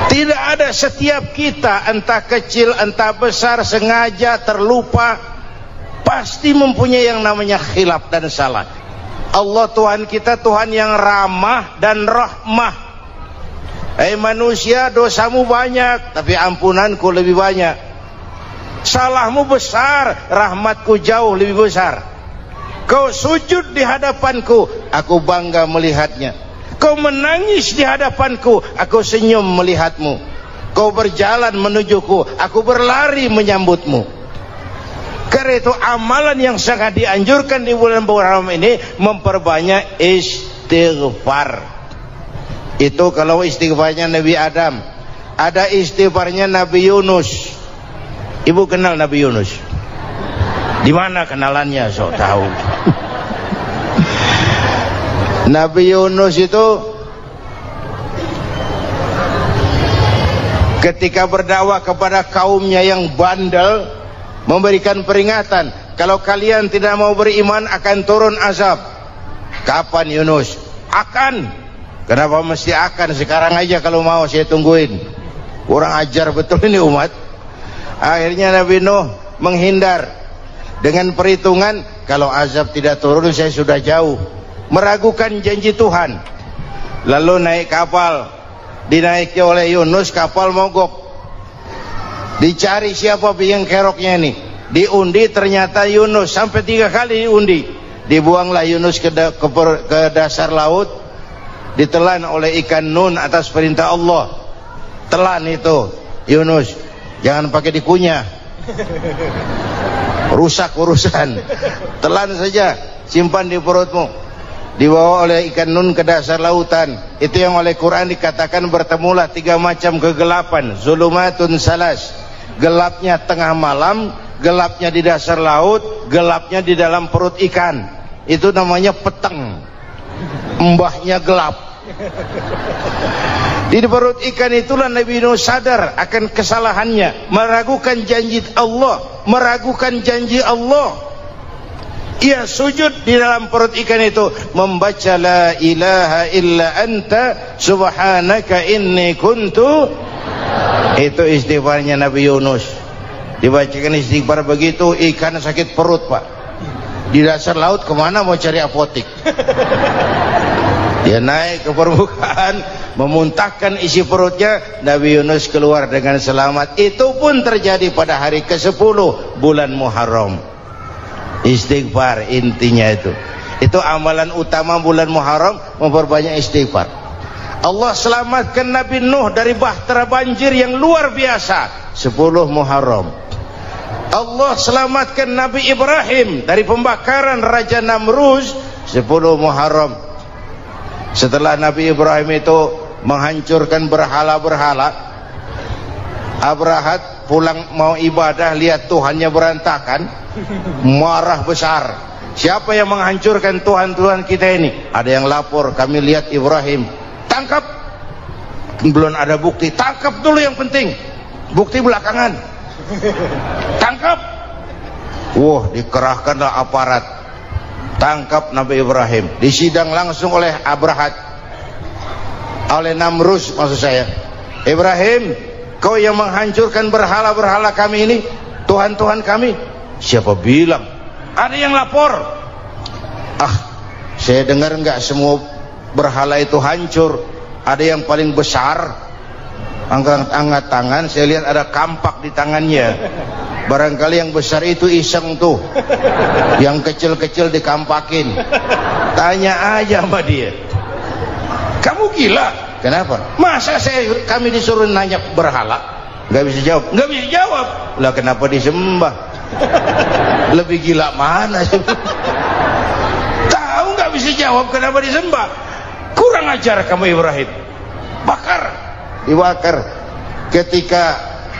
Tidak ada, setiap kita entah kecil entah besar, sengaja terlupa, pasti mempunyai yang namanya khilaf dan salah. Allah Tuhan kita Tuhan yang ramah dan rahmah. Hai manusia, dosamu banyak tapi ampunanku lebih banyak. Salahmu besar, rahmatku jauh lebih besar. Kau sujud di hadapanku, aku bangga melihatnya. Kau menangis di hadapanku, aku senyum melihatmu. Kau berjalan menujuku, aku berlari menyambutmu. Karena itu amalan yang sangat dianjurkan di bulan Ramadan ini memperbanyak istighfar. Itu kalau istighfarnya Nabi Adam. Ada istighfarnya Nabi Yunus. Ibu kenal Nabi Yunus? Di mana kenalannya? So tahu. Nabi Yunus itu ketika berdakwah kepada kaumnya yang bandel, memberikan peringatan, kalau kalian tidak mau beriman akan turun azab. Kapan Yunus? Akan. Kenapa mesti akan? Sekarang aja kalau mau, saya tungguin. Kurang ajar betul ini umat. Akhirnya Nabi Nuh menghindar dengan perhitungan, kalau azab tidak turun saya sudah jauh. Meragukan janji Tuhan. Lalu naik kapal, dinaiki oleh Yunus, kapal mogok. Dicari siapa biang keroknya ini, diundi, ternyata Yunus. Sampai 3 kali diundi. Dibuanglah Yunus ke dasar laut, ditelan oleh ikan Nun atas perintah Allah. Telan itu Yunus, jangan pakai dikunyah, rusak urusan. Telan saja, simpan di perutmu. Dibawa oleh ikan Nun ke dasar lautan. Itu yang oleh Quran dikatakan bertemulah 3 macam kegelapan. Zulumatun salas, gelapnya tengah malam, gelapnya di dasar laut, gelapnya di dalam perut ikan. Itu namanya peteng, mbahnya gelap. Di perut ikan itulah Nabi Nuh sadar akan kesalahannya, meragukan janji Allah, meragukan janji Allah. Ia sujud di dalam perut ikan itu, membaca la ilaha illa anta subhanaka inni kuntu. Itu istighfarnya Nabi Yunus. Dibacakan istighfar begitu, ikan sakit perut pak. Di dasar laut kemana mau cari apotik? Dia naik ke permukaan, memuntahkan isi perutnya. Nabi Yunus keluar dengan selamat. Itu pun terjadi pada hari ke-10 bulan Muharram. Istighfar intinya itu amalan utama bulan Muharram, memperbanyak istighfar. Allah selamatkan Nabi Nuh dari bahtera banjir yang luar biasa 10 Muharram. Allah selamatkan Nabi Ibrahim dari pembakaran Raja Namruz 10 Muharram. Setelah Nabi Ibrahim itu menghancurkan berhala-berhala, Abrahat pulang mau ibadah, lihat Tuhannya berantakan, marah besar. Siapa yang menghancurkan Tuhan-Tuhan kita ini? Ada yang lapor, kami lihat Ibrahim. Tangkap. Belum ada bukti, tangkap dulu yang penting, bukti belakangan. Tangkap. Wah, dikerahkanlah aparat, tangkap Nabi Ibrahim. Disidang langsung oleh Abrahat, oleh Namruz maksud saya. Ibrahim, kau yang menghancurkan berhala-berhala kami ini, Tuhan-Tuhan kami. Siapa bilang? Ada yang lapor. Saya dengar enggak semua berhala itu hancur. Ada yang paling besar, angkat tangan, saya lihat ada kampak di tangannya. Barangkali yang besar itu iseng tuh, yang kecil-kecil dikampakin. Tanya aja sama dia, kamu gila? Kenapa? Masa kami disuruh nanya berhala? Nggak bisa jawab. Nggak bisa jawab. Lah kenapa disembah? Lebih gila mana sih? Tahu nggak bisa jawab kenapa disembah? Kurang ajar kamu Ibrahim. Bakar, dibakar. Ketika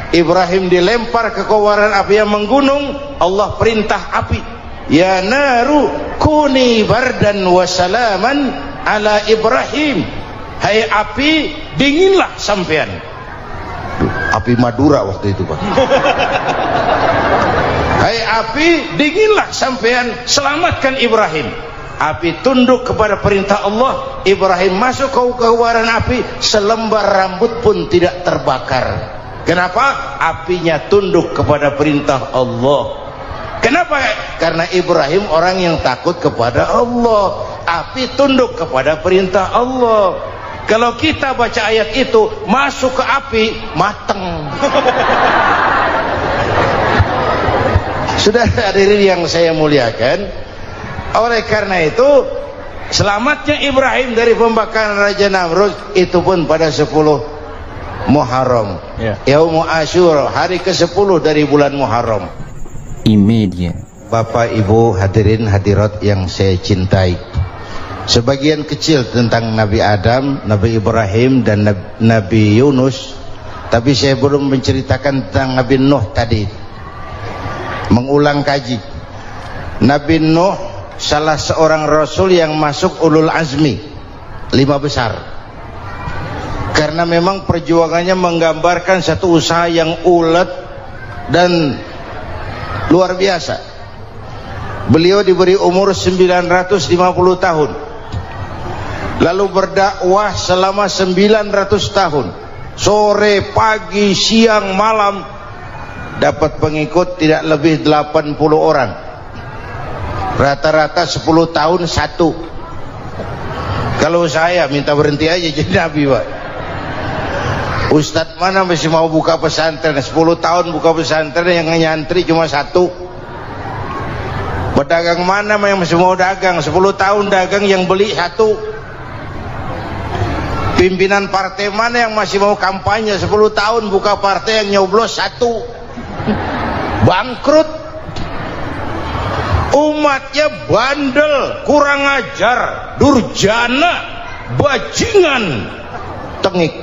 Ibrahim dilempar ke kobaran api yang menggunung, Allah perintah api, ya naru kuni bardan wa salaman ala Ibrahim. Hai api, dinginlah sampean. Api Madura waktu itu Pak. Hai api, dinginlah sampean, selamatkan Ibrahim. api tunduk kepada perintah Allah. Ibrahim masuk ke kobaran api, selembar rambut pun tidak terbakar. Kenapa? Apinya tunduk kepada perintah Allah. Kenapa? Karena Ibrahim orang yang takut kepada Allah. Api tunduk kepada perintah Allah. Kalau kita baca ayat itu, masuk ke api, mateng. Sudah hadirin yang saya muliakan, oleh karena itu selamatnya Ibrahim dari pembakaran Raja Namrud itu pun pada 10 Muharram, Yaumul Asyura, hari ke-10 dari bulan Muharram. Imedia. Bapak Ibu hadirin hadirat yang saya cintai, sebagian kecil tentang Nabi Adam, Nabi Ibrahim dan Nabi Yunus, tapi saya belum menceritakan tentang Nabi Nuh tadi. Mengulang kaji, Nabi Nuh salah seorang rasul yang masuk ulul azmi 5 besar, karena memang perjuangannya menggambarkan satu usaha yang ulet dan luar biasa. Beliau diberi umur 950 tahun, lalu berdakwah selama 900 tahun, sore, pagi, siang, malam, dapat pengikut tidak lebih 80 orang, rata-rata 10 tahun satu. Kalau saya minta berhenti aja jadi nabi, Pak. Ustadz mana masih mau buka pesantren, 10 tahun buka pesantren, yang nyantri cuma satu. Pedagang mana yang masih mau dagang, 10 tahun dagang yang beli satu. Pimpinan partai mana yang masih mau kampanye, 10 tahun buka partai, yang nyoblos satu. Bangkrut. Umatnya bandel, kurang ajar, durjana, bajingan, tengik.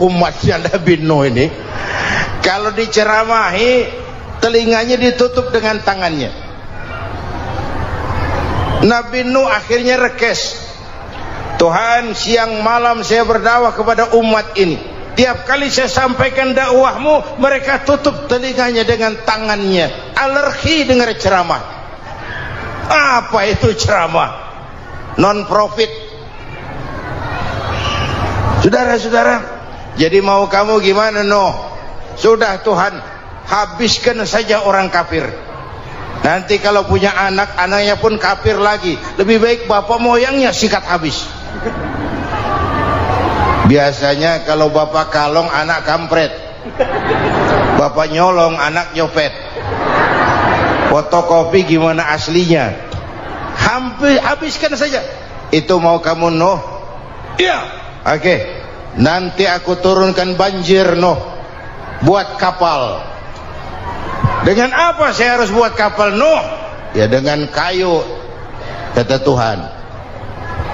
Umatnya Nabi Nuh ini kalau diceramahi, telinganya ditutup dengan tangannya. Nabi Nuh akhirnya rekes, Tuhan, siang malam saya berdakwah kepada umat ini, tiap kali saya sampaikan dakwahmu, mereka tutup telinganya dengan tangannya, alergi dengar ceramah. Apa itu ceramah? Non profit. Saudara-saudara, jadi mau kamu gimana, Nuh? Sudah Tuhan, habiskan saja orang kafir. Nanti kalau punya anak, anaknya pun kafir lagi. Lebih baik bapak moyangnya sikat habis. Biasanya kalau bapak kalong, anak kampret. Bapak nyolong, anak nyopet. Fotokopi gimana aslinya? Hampir habiskan saja. Itu mau kamu, Nuh? Iya. Oke. Nanti aku turunkan banjir, Nuh. Buat kapal. Dengan apa saya harus buat kapal, Nuh? Ya dengan kayu, kata Tuhan.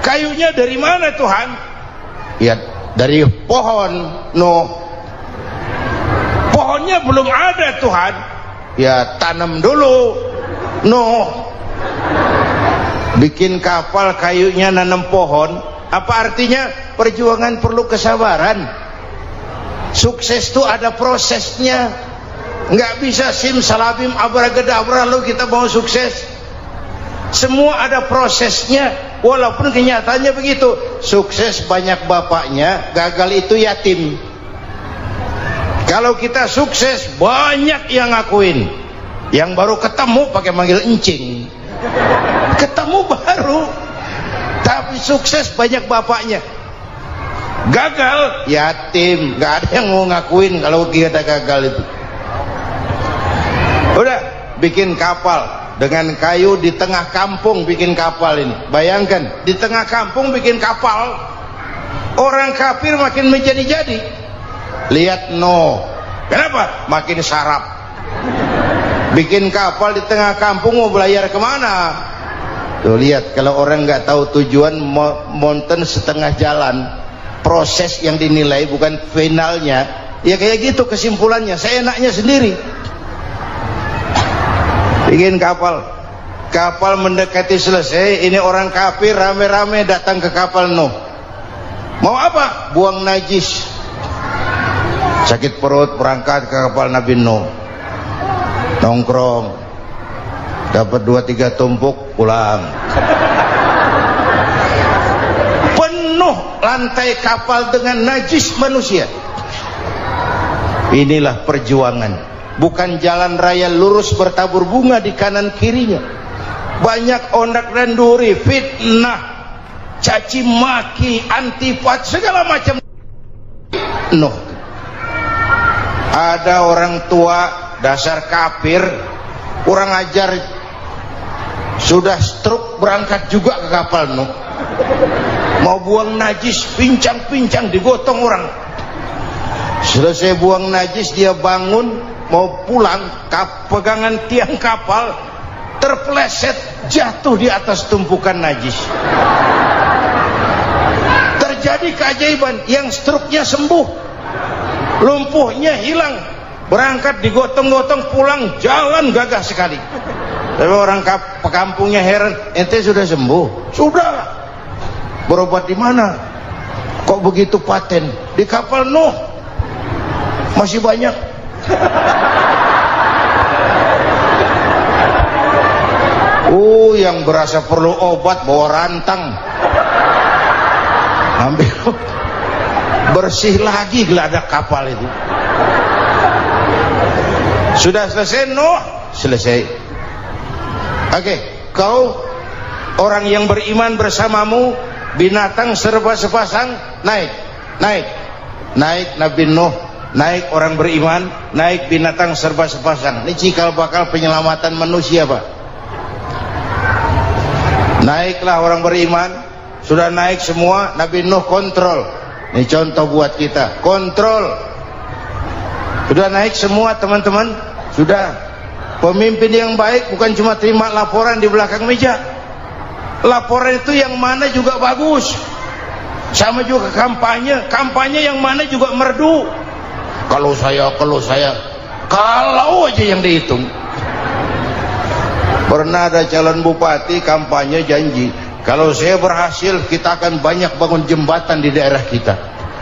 Kayunya dari mana, Tuhan? Ya dari pohon, Nuh. Pohonnya belum ada, Tuhan. Ya tanam dulu, Nuh. Bikin kapal, kayunya nanam pohon. Apa artinya? Perjuangan perlu kesabaran. Sukses itu ada prosesnya. Nggak bisa simsalabim abracadabra lalu kita mau sukses. Semua ada prosesnya. Walaupun kenyataannya begitu, sukses banyak bapaknya, gagal itu yatim. Kalau kita sukses banyak yang ngakuin, yang baru ketemu pakai manggil encing, ketemu baru, tapi sukses banyak bapaknya. Gagal yatim, nggak ada yang mau ngakuin kalau kita gagal itu. Udah bikin kapal dengan kayu di tengah kampung, bikin kapal ini. Bayangkan di tengah kampung bikin kapal, orang kafir makin menjadi-jadi. Lihat Nuh, kenapa? Makin sarap. Bikin kapal di tengah kampung, mau belayar kemana? Tuh lihat, kalau orang nggak tahu tujuan, mountain setengah jalan. Proses yang dinilai bukan finalnya. Ya kayak gitu kesimpulannya. Saya enaknya sendiri. Bikin kapal, kapal mendekati selesai, ini orang kafir rame-rame datang ke kapal Nuh. Mau apa? Buang najis. Sakit perut, berangkat ke kapal Nabi Nuh. Nongkrong. dapat 2-3 tumpuk pulang. Penuh lantai kapal dengan najis manusia. Inilah perjuangan, bukan jalan raya lurus bertabur bunga di kanan kirinya. Banyak ondak dan duri, fitnah, caci maki, antipat, segala macam. Noh, ada orang tua dasar kafir, kurang ajar, sudah stroke berangkat juga ke kapal Nuh. Mau buang najis, pincang-pincang digotong orang. Selesai buang najis, dia bangun mau pulang, pegangan tiang kapal terpeleset, jatuh di atas tumpukan najis. Terjadi keajaiban, yang stroke-nya sembuh, lumpuhnya hilang, berangkat digotong-gotong pulang, jalan gagah sekali. Tapi orang pekampungnya heran, ente sudah sembuh? Sudah. Berobat di mana? Kok begitu paten? Di kapal Nuh. Masih banyak. Yang berasa perlu obat bawa rantang, ambil, bersih lagi geladak kapal itu. Sudah selesai Nuh? Selesai. Oke, kau orang yang beriman bersamamu, binatang serba sepasang, naik Nabi Nuh, naik orang beriman, naik binatang serba sepasang. Ini cikal bakal penyelamatan manusia, Pak. Naiklah orang beriman, sudah naik semua, Nabi Nuh kontrol. Ini contoh buat kita, kontrol. Sudah naik semua teman-teman, sudah. Pemimpin yang baik bukan cuma terima laporan di belakang meja. Laporan itu yang mana juga bagus. Sama juga kampanye, kampanye yang mana juga merdu. Kalau aja yang dihitung. Pernah ada calon bupati kampanye janji, kalau saya berhasil kita akan banyak bangun jembatan di daerah kita.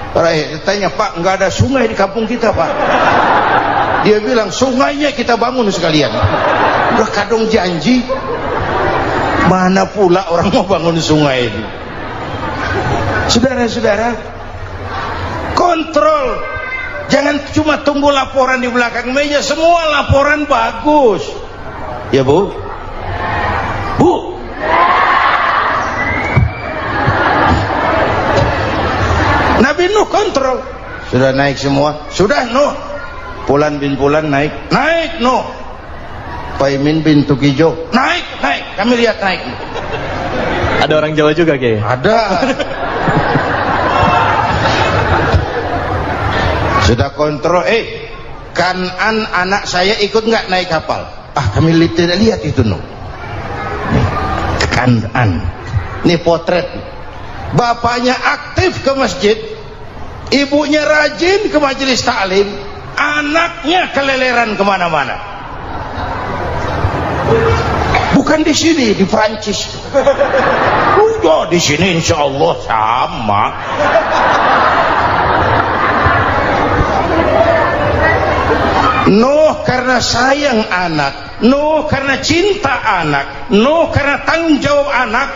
Terakhir tanya, Pak, nggak ada sungai di kampung kita, Pak. Dia bilang, sungainya kita bangun sekalian. Udah kadung janji, mana pula orang mau bangun sungai itu. Saudara-saudara, kontrol. Jangan cuma tunggu laporan di belakang meja, semua laporan bagus. Ya Bu? Bu? Nabi Nuh kontrol. Sudah naik semua? Sudah Nuh. Pulan bin Pulan naik Nuh. Paimin bin Tukijo naik. Kami lihat naik. Ada orang Jawa juga, Kiai? Ada. Sudah kontrol. Kanan anak saya ikut nggak naik kapal? Kami tidak lihat itu Nuh. Kanan. Ini potret. Bapaknya aktif ke masjid, ibunya rajin ke majelis taklim, anaknya keleleran kemana-mana. Bukan di sini, di Prancis. Udah di sini insya Allah sama. Nuh karena sayang anak, Nuh karena cinta anak, Nuh karena tanggung jawab anak,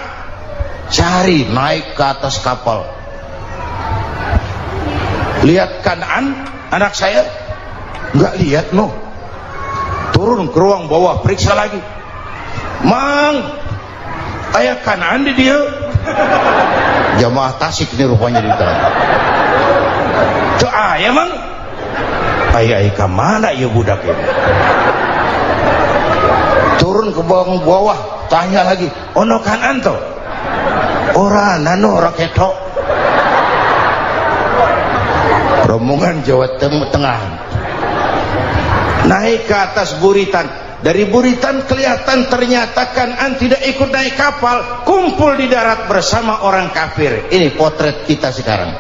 cari naik ke atas kapal. Lihat Kan'an, anak saya, nggak lihat Nuh. Turun ke ruang bawah, periksa lagi. Mang, ayah Kan'an di dia. Jamaah Tasik ini rupanya di dalam. Tuh ayah Mang. Ayah kemana ya budak ini? Turun ke bawah, tanya lagi. Ono Kan'an toh? Orang nano raketok. Rombongan Jawa Tengah naik ke atas buritan. Dari buritan kelihatan ternyata Kan'an tidak ikut naik kapal, kumpul di darat bersama orang kafir. Ini potret kita sekarang.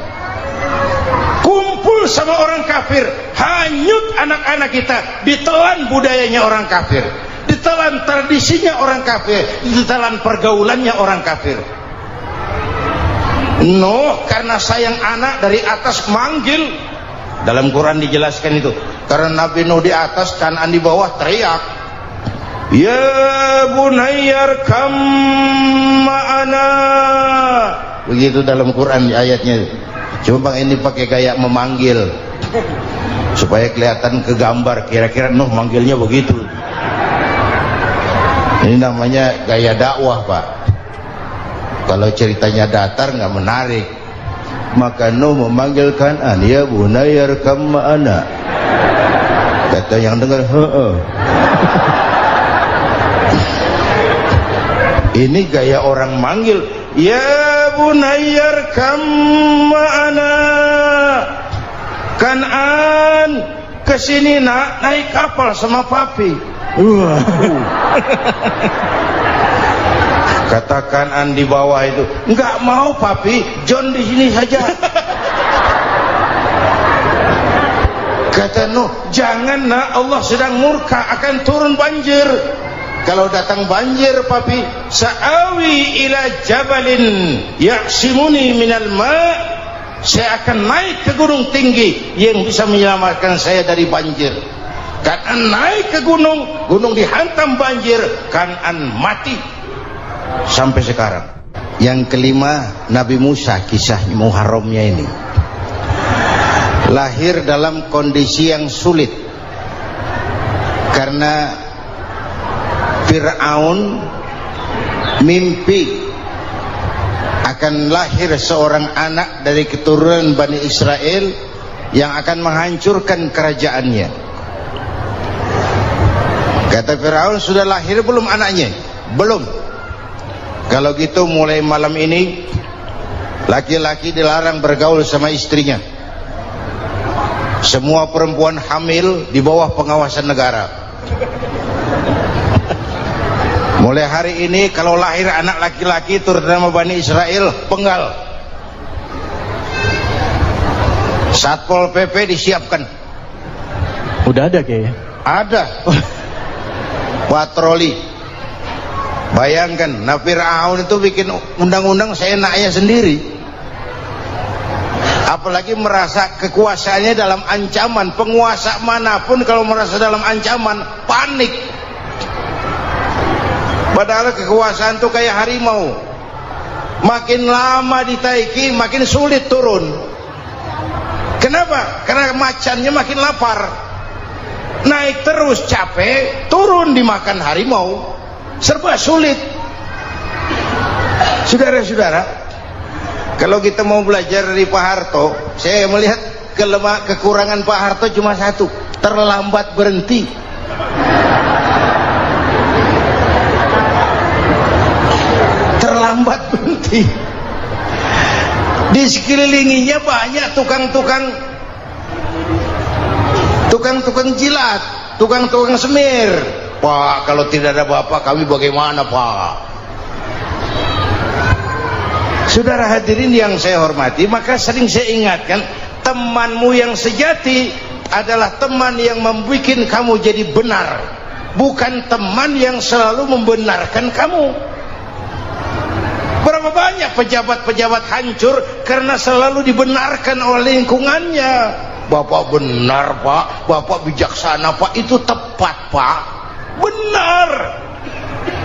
Kumpul sama orang kafir, hanyut anak-anak kita, ditelan budayanya orang kafir, ditelan tradisinya orang kafir, ditelan pergaulannya orang kafir. Nuh karena sayang anak dari atas manggil. Dalam Quran dijelaskan itu. Karena Nabi Nuh di atas, Kan'an di bawah, teriak. Ya bunayyar kam ma'ana. Begitu dalam Quran ayatnya. Cuma Bang ini pakai gaya memanggil supaya kelihatan kegambar, kira-kira Nuh manggilnya begitu. Ini namanya gaya dakwah, Pak. Kalau ceritanya datar nggak menarik. Maka Nuh memanggil Kan'an, ya bunayyar kam ma'ana. Kata yang dengar, heeh. Ini gaya orang manggil, ya bunayyar kam ma'ana. Kan'an, kesini nak, naik kapal sama papi. Kata Kan'an di bawah itu, enggak mau papi, John di sini saja. Kata Nuh, jangan nak, Allah sedang murka, akan turun banjir. Kalau datang banjir papi, sa'awi ila jabalin ya'simuni minal ma', saya akan naik ke gunung tinggi yang bisa menyelamatkan saya dari banjir. Kan'an naik ke gunung, gunung dihantam banjir, Kan'an mati sampai sekarang. Yang kelima, Nabi Musa, kisah Muharramnya ini lahir dalam kondisi yang sulit karena Fir'aun mimpi akan lahir seorang anak dari keturunan Bani Israel yang akan menghancurkan kerajaannya. Kata Fir'aun, sudah lahir belum anaknya? Belum. Kalau gitu mulai malam ini laki-laki dilarang bergaul sama istrinya. Semua perempuan hamil di bawah pengawasan negara. Mulai hari ini kalau lahir anak laki-laki terutama Bani Israel, penggal. Satpol PP disiapkan. Udah ada kayaknya. Ada. Patroli. Bayangkan, nah Fir'aun itu bikin undang-undang seenaknya sendiri. Apalagi merasa kekuasaannya dalam ancaman. Penguasa manapun kalau merasa dalam ancaman, panik. Padahal kekuasaan itu kayak harimau, makin lama ditaiki makin sulit turun. Kenapa? Karena macannya makin lapar. Naik terus capek, turun dimakan harimau, serba sulit. Saudara-saudara, kalau kita mau belajar dari Pak Harto, saya melihat kekurangan Pak Harto cuma satu, terlambat berhenti. Terlambat berhenti. Di sekelilinginya banyak tukang-tukang jilat, tukang-tukang semir. Pak, kalau tidak ada bapak kami bagaimana, Pak? Saudara hadirin yang saya hormati, maka sering saya ingatkan, temanmu yang sejati adalah teman yang membuat kamu jadi benar, bukan teman yang selalu membenarkan kamu. Berapa banyak pejabat-pejabat hancur karena selalu dibenarkan oleh lingkungannya. Bapak benar, Pak. Bapak bijaksana, Pak. Itu tepat, Pak. Benar.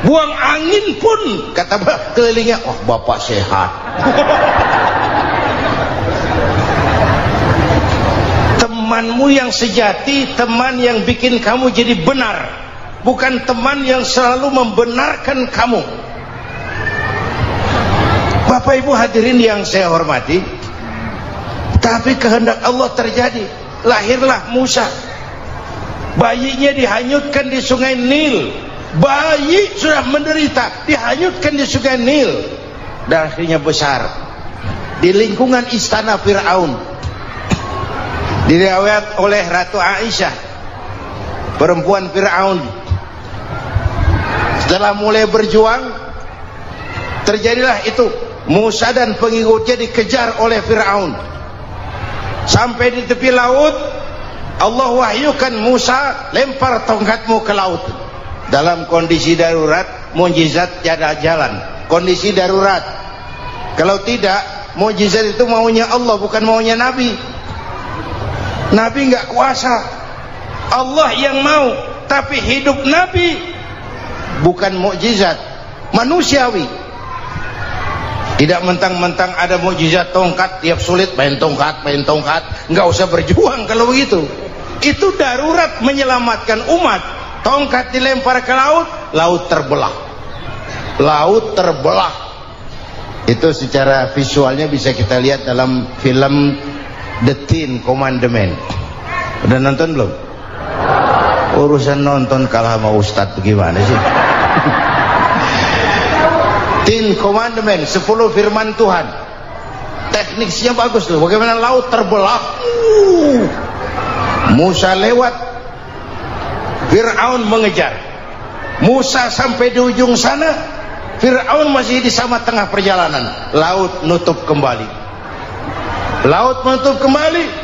Buang angin pun kata kelilingnya, oh Bapak sehat. Temanmu yang sejati, teman yang bikin kamu jadi benar, bukan teman yang selalu membenarkan kamu. Bapak Ibu hadirin yang saya hormati, tapi kehendak Allah terjadi. Lahirlah Musa. Bayinya dihanyutkan di sungai Nil. Bayi sudah menderita, dihanyutkan di sungai Nil. Dan akhirnya besar di lingkungan istana Fir'aun. Diriwayat oleh Ratu Aisyah, perempuan Fir'aun, setelah mulai berjuang, terjadilah itu. Musa dan pengikutnya dikejar oleh Fir'aun. Sampai di tepi laut, Allah wahyukan Musa, lempar tongkatmu ke laut. Dalam kondisi darurat, mukjizat tiada jalan. Kondisi darurat. Kalau tidak, mukjizat itu maunya Allah, bukan maunya Nabi. Nabi nggak kuasa, Allah yang mau. Tapi hidup Nabi bukan mukjizat manusiawi. Tidak mentang-mentang ada mukjizat tongkat, tiap sulit main tongkat, nggak usah berjuang kalau begitu. Itu darurat menyelamatkan umat. Tongkat dilempar ke laut, laut terbelah. Itu secara visualnya bisa kita lihat dalam film The Ten Commandments. Udah nonton belum? Urusan nonton kalah sama Ustadz bagaimana sih? Ten Commandments, 10 firman Tuhan. Tekniknya bagus loh. Bagaimana laut terbelah. Musa lewat, Fir'aun mengejar. Musa sampai di ujung sana, Fir'aun masih di sama tengah perjalanan. Laut nutup kembali.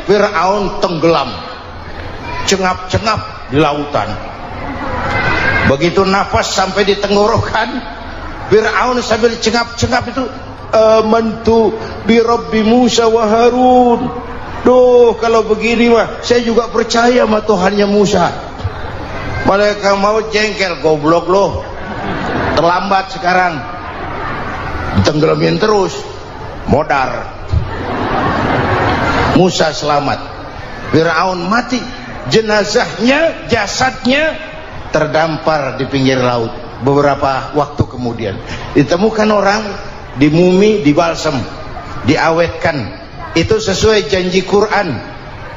Fir'aun tenggelam, cengap-cengap di lautan. Begitu nafas sampai di tenggorokan, Fir'aun sambil cengap-cengap itu, amantu bi Rabbi Musa wa Harun. Duh, kalau begini mah saya juga percaya sama Tuhannya Musa. Malaikat maut jengkel, goblok loh, terlambat sekarang, ditenggelamin terus, modar. Musa selamat, Fir'aun mati, jenazahnya, jasadnya terdampar di pinggir laut. Beberapa waktu kemudian ditemukan orang, dimumi, dibalsem, diawetkan. Itu sesuai janji Quran,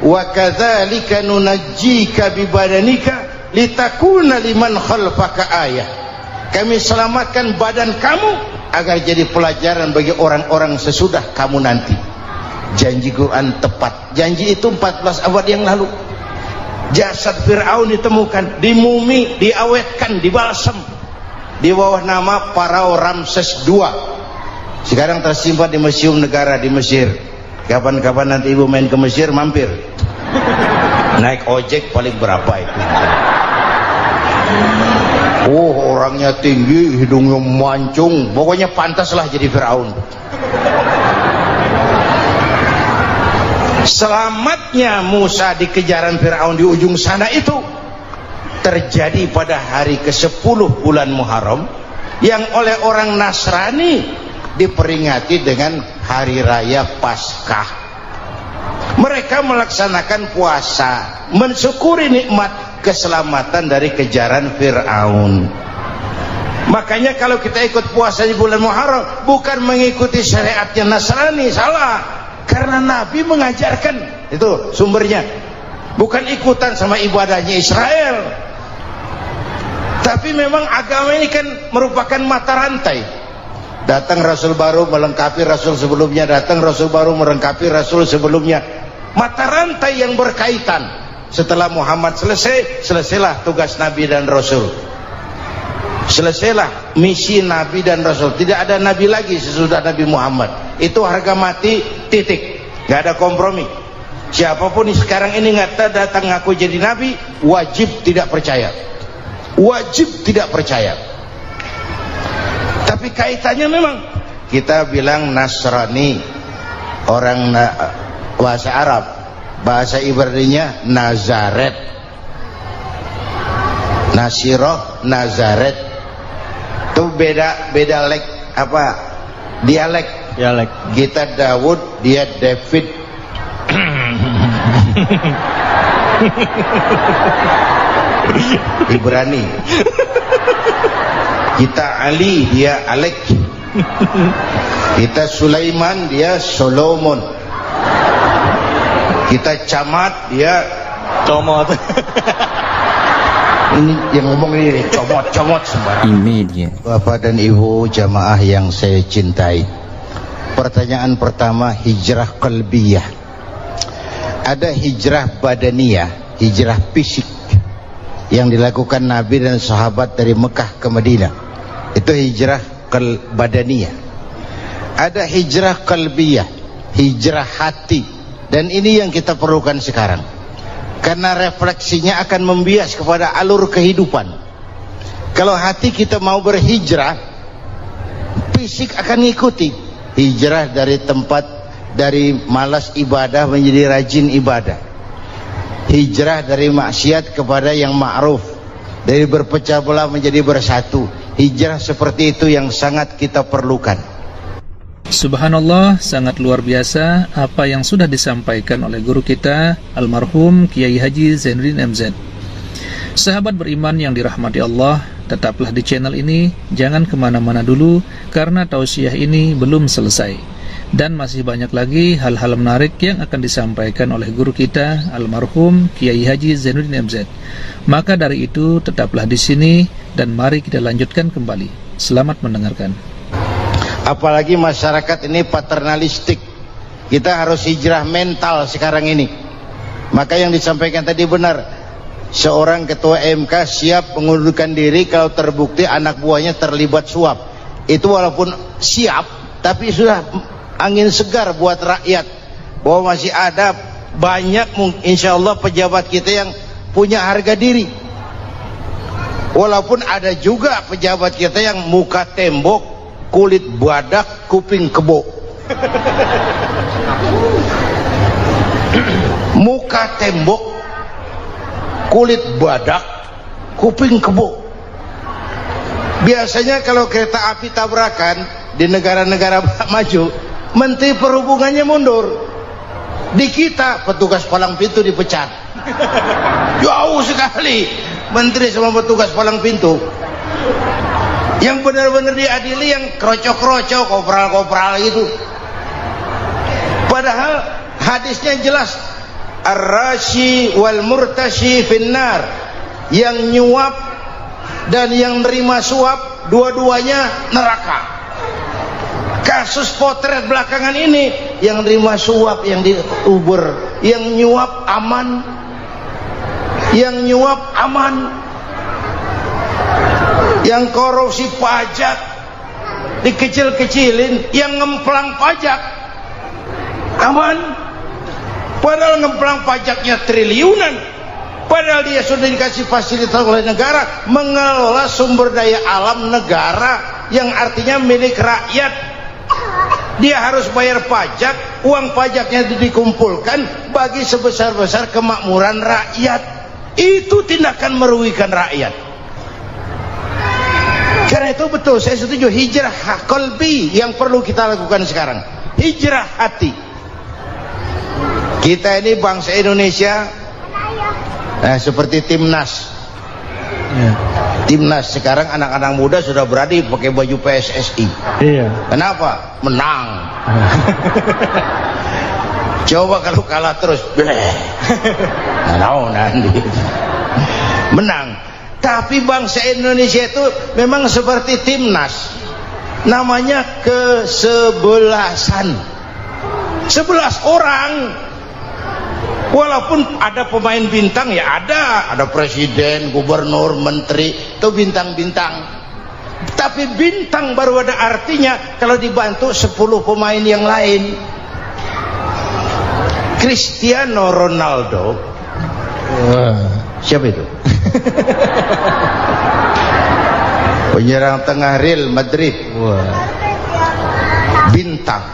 wa kadzalika nunajjika bibadanika litakuna liman khalfaka ayah. Kami selamatkan badan kamu agar jadi pelajaran bagi orang-orang sesudah kamu nanti. Janji Quran tepat. Janji itu 14 abad yang lalu. Jasad Fir'aun ditemukan, dimumi, diawetkan, dibalsem di bawah nama Pharao Ramses II. Sekarang tersimpan di Museum Negara di Mesir. Kapan-kapan nanti ibu main ke Mesir, mampir. Naik ojek paling berapa itu? Orangnya tinggi, hidungnya mancung, pokoknya pantaslah jadi Fir'aun. Selamatnya Musa di kejaran Fir'aun di ujung sana itu terjadi pada hari ke-10 bulan Muharram, yang oleh orang Nasrani diperingati dengan hari raya Paskah. Mereka melaksanakan puasa, mensyukuri nikmat keselamatan dari kejaran Fir'aun. Makanya kalau kita ikut puasa di bulan Muharram, bukan mengikuti syariatnya Nasrani, salah. Karena Nabi mengajarkan, itu sumbernya. Bukan ikutan sama ibadahnya Israel. Tapi memang agama ini kan merupakan mata rantai. Datang Rasul baru melengkapi Rasul sebelumnya, datang Rasul baru melengkapi Rasul sebelumnya. Mata rantai yang berkaitan. Setelah Muhammad selesai, selesailah tugas Nabi dan Rasul. Selesailah misi Nabi dan Rasul. Tidak ada Nabi lagi sesudah Nabi Muhammad. Itu harga mati, titik. Gak ada kompromi. Siapapun sekarang ini nggak datang ngaku jadi Nabi, wajib tidak percaya. Wajib tidak percaya. Tapi kaitannya memang, kita bilang Nasrani, orang bahasa Arab, bahasa Ibraninya Nazaret, Nasiroh, Nazaret. Itu beda dialek. Kita Daud, dia David. Ibrani. Kita Ali, dia Alek. Kita Sulaiman, dia Solomon. Kita Camat, dia Comot. Ini yang ngomong ini comot sembarang. Ini dia. Bapak dan Ibu jamaah yang saya cintai, pertanyaan pertama, hijrah qalbiyah. Ada hijrah badaniyah, hijrah fisik yang dilakukan Nabi dan sahabat dari Mekah ke Madinah. Itu hijrah badaniyah. Ada hijrah qalbiyah, hijrah hati. Dan ini yang kita perlukan sekarang, karena refleksinya akan membias kepada alur kehidupan. Kalau hati kita mau berhijrah, fisik akan ngikuti. Hijrah dari tempat, dari malas ibadah menjadi rajin ibadah. Hijrah dari maksiat kepada yang ma'ruf, dari berpecah belah menjadi bersatu. Hijrah seperti itu yang sangat kita perlukan. Subhanallah, sangat luar biasa apa yang sudah disampaikan oleh guru kita almarhum Kiai Haji Zainuddin MZ. Sahabat beriman yang dirahmati Allah, tetaplah di channel ini, jangan kemana-mana dulu karena tausiah ini belum selesai dan masih banyak lagi hal-hal menarik yang akan disampaikan oleh guru kita almarhum Kiai Haji Zainuddin MZ. Maka dari itu tetaplah di sini dan mari kita lanjutkan kembali. Selamat mendengarkan. Apalagi masyarakat ini paternalistik. Kita harus hijrah mental sekarang ini. Maka yang disampaikan tadi benar. Seorang ketua MK siap mengundurkan diri kalau terbukti anak buahnya terlibat suap. Itu walaupun siap, tapi sudah angin segar buat rakyat. Bahwa masih ada banyak insya Allah pejabat kita yang punya harga diri. Walaupun ada juga pejabat kita yang muka tembok, kulit badak, kuping kebo. Muka tembok, kulit badak, kuping kebo. Biasanya kalau kereta api tabrakan di negara-negara maju, menteri perhubungannya mundur. Di kita petugas palang pintu dipecat. Jauh sekali menteri sama petugas palang pintu. Yang benar-benar diadili yang krocok-krocok, kopral-kopral itu. Padahal hadisnya jelas, ar-rashi wal murtashi finnar, yang nyuap dan yang nerima suap dua-duanya neraka. Kasus potret belakangan ini, yang nerima suap yang diuber, yang nyuap aman, yang nyuap aman, yang korupsi pajak dikecil-kecilin, yang ngemplang pajak aman, padahal ngemplang pajaknya triliunan, padahal dia sudah dikasih fasilitas oleh negara mengelola sumber daya alam negara yang artinya milik rakyat. Dia harus bayar pajak, uang pajaknya dikumpulkan bagi sebesar-besar kemakmuran rakyat. Itu tindakan merugikan rakyat. Karena itu betul, saya setuju, hijrah qalbi yang perlu kita lakukan sekarang. Hijrah hati. Kita ini bangsa Indonesia, seperti timnas. Timnas sekarang anak-anak muda sudah berani pakai baju PSSI. Iya. Kenapa? Menang. Coba kalau kalah terus, nanti menang. Tapi bangsa Indonesia itu memang seperti timnas, namanya kesebelasan, 11 orang. Walaupun ada pemain bintang, ya ada presiden, gubernur, menteri, itu bintang-bintang. Tapi bintang baru ada artinya kalau dibantu 10 pemain yang lain. Cristiano Ronaldo, siapa itu? Penyerang tengah Real Madrid, bintang.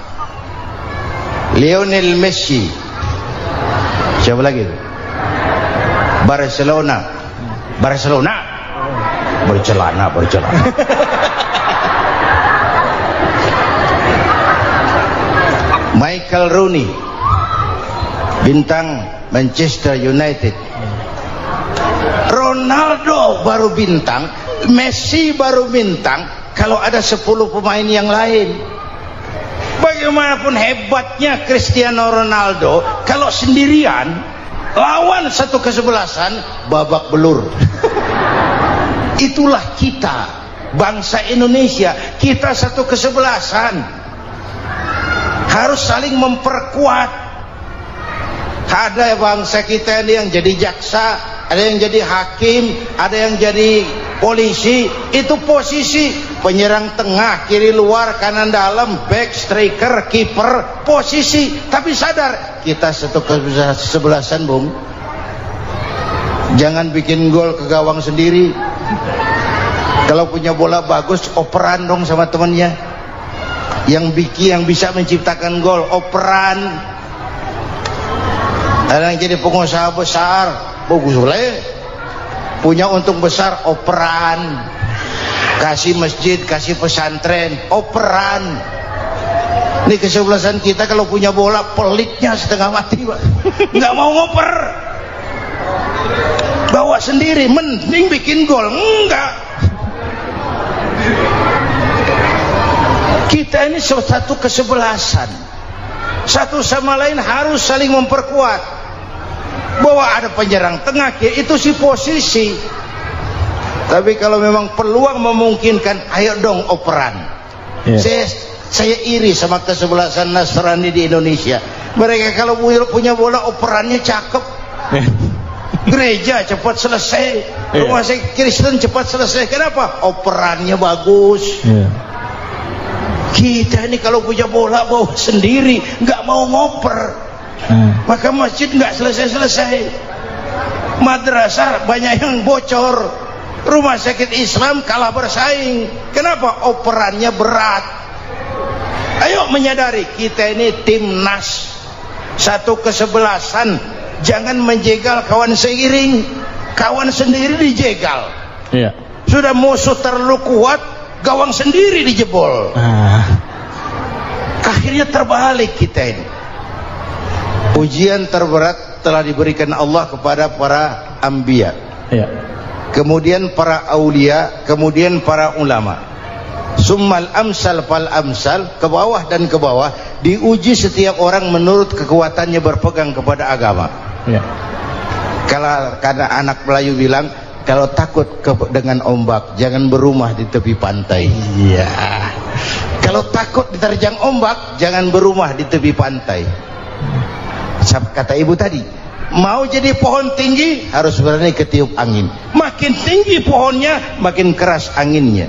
Lionel Messi, siapa lagi itu? Barcelona, bercelana. Michael Rooney, bintang Manchester United. Ronaldo baru bintang, Messi baru bintang kalau ada 10 pemain yang lain. Bagaimanapun hebatnya Cristiano Ronaldo, kalau sendirian lawan satu kesebelasan, babak belur. Itulah kita, bangsa Indonesia, kita satu kesebelasan, harus saling memperkuat. Ada bangsa kita ini yang jadi jaksa, ada yang jadi hakim, ada yang jadi polisi. Itu posisi penyerang tengah, kiri luar, kanan dalam, back, striker, kiper, posisi. Tapi sadar kita satu kesebelasan, Bung. Jangan bikin gol ke gawang sendiri. Kalau punya bola bagus, operan dong sama temannya. Yang bisa menciptakan gol, operan. Ada yang jadi pengusaha besar, bagus boleh. punya untung besar, operan, kasih masjid, kasih pesantren, operan. Ini kesebelasan kita kalau punya bola pelitnya setengah mati, Pak. Nggak mau ngoper, bawa sendiri, mending bikin gol. Enggak, kita ini satu kesebelasan, satu sama lain harus saling memperkuat. Bahwa ada penyerang tengah itu sih posisi, tapi kalau memang peluang memungkinkan, ayo dong operan. Saya iri sama kesebelasan Nasrani di Indonesia. Mereka kalau punya bola operannya cakep. Gereja cepat selesai, rumah sakit Kristen cepat selesai. Kenapa? Operannya bagus. Kita ini kalau punya bola bawa sendiri, nggak mau ngoper, maka masjid nggak selesai-selesai, madrasah banyak yang bocor, rumah sakit Islam kalah bersaing. Kenapa? Operannya berat. Ayo menyadari kita ini timnas, satu kesebelasan. Jangan menjegal kawan seiring, kawan sendiri dijegal. Sudah musuh terlalu kuat, gawang sendiri dijebol. Akhirnya terbalik kita ini. Ujian terberat telah diberikan Allah kepada para anbiya, kemudian para aulia, kemudian para ulama. Summal amsal fal amsal, ke bawah dan ke bawah, diuji setiap orang menurut kekuatannya berpegang kepada agama. Kalau karena anak Melayu bilang, kalau takut dengan ombak, jangan berumah di tepi pantai. Kalau takut diterjang ombak, jangan berumah di tepi pantai. Kata ibu tadi, mau jadi pohon tinggi harus berani ketiup angin. Makin tinggi pohonnya, makin keras anginnya.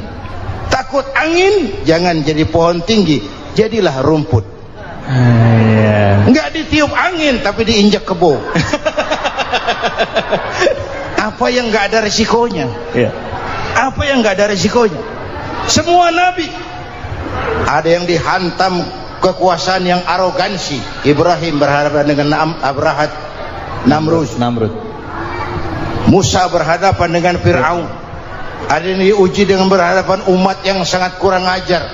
Takut angin, jangan jadi pohon tinggi, jadilah rumput. Enggak ditiup angin, tapi diinjak kebo. Apa yang enggak ada resikonya? Apa yang enggak ada resikonya? Semua nabi ada yang dihantam kekuasaan yang arogansi. Ibrahim berhadapan dengan Namrud. Musa berhadapan dengan Fir'aun. Ada yang diuji dengan berhadapan umat yang sangat kurang ajar.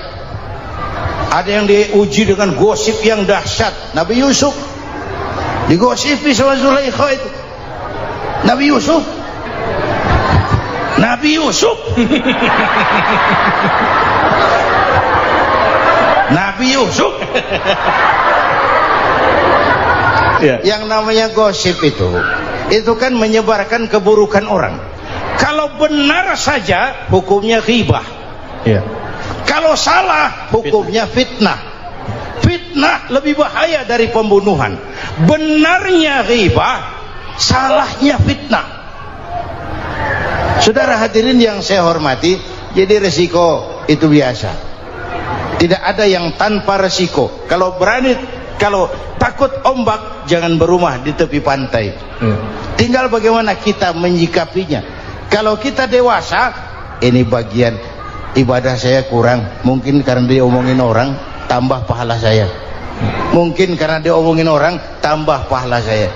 Ada yang diuji dengan gosip yang dahsyat. Nabi Yusuf digosipi sama Zulaikha itu. Nabi Yusuf yang namanya gosip itu kan menyebarkan keburukan orang. Kalau benar saja hukumnya ghibah. Kalau salah hukumnya fitnah. Fitnah lebih bahaya dari pembunuhan. Benarnya ghibah, salahnya fitnah. Saudara hadirin yang saya hormati, jadi resiko itu biasa. Tidak ada yang tanpa resiko. Kalau takut ombak, jangan berumah di tepi pantai. Tinggal bagaimana kita menyikapinya. Kalau kita dewasa, ini bagian ibadah saya kurang, mungkin karena dia omongin orang, tambah pahala saya. Mungkin karena dia omongin orang, tambah pahala saya.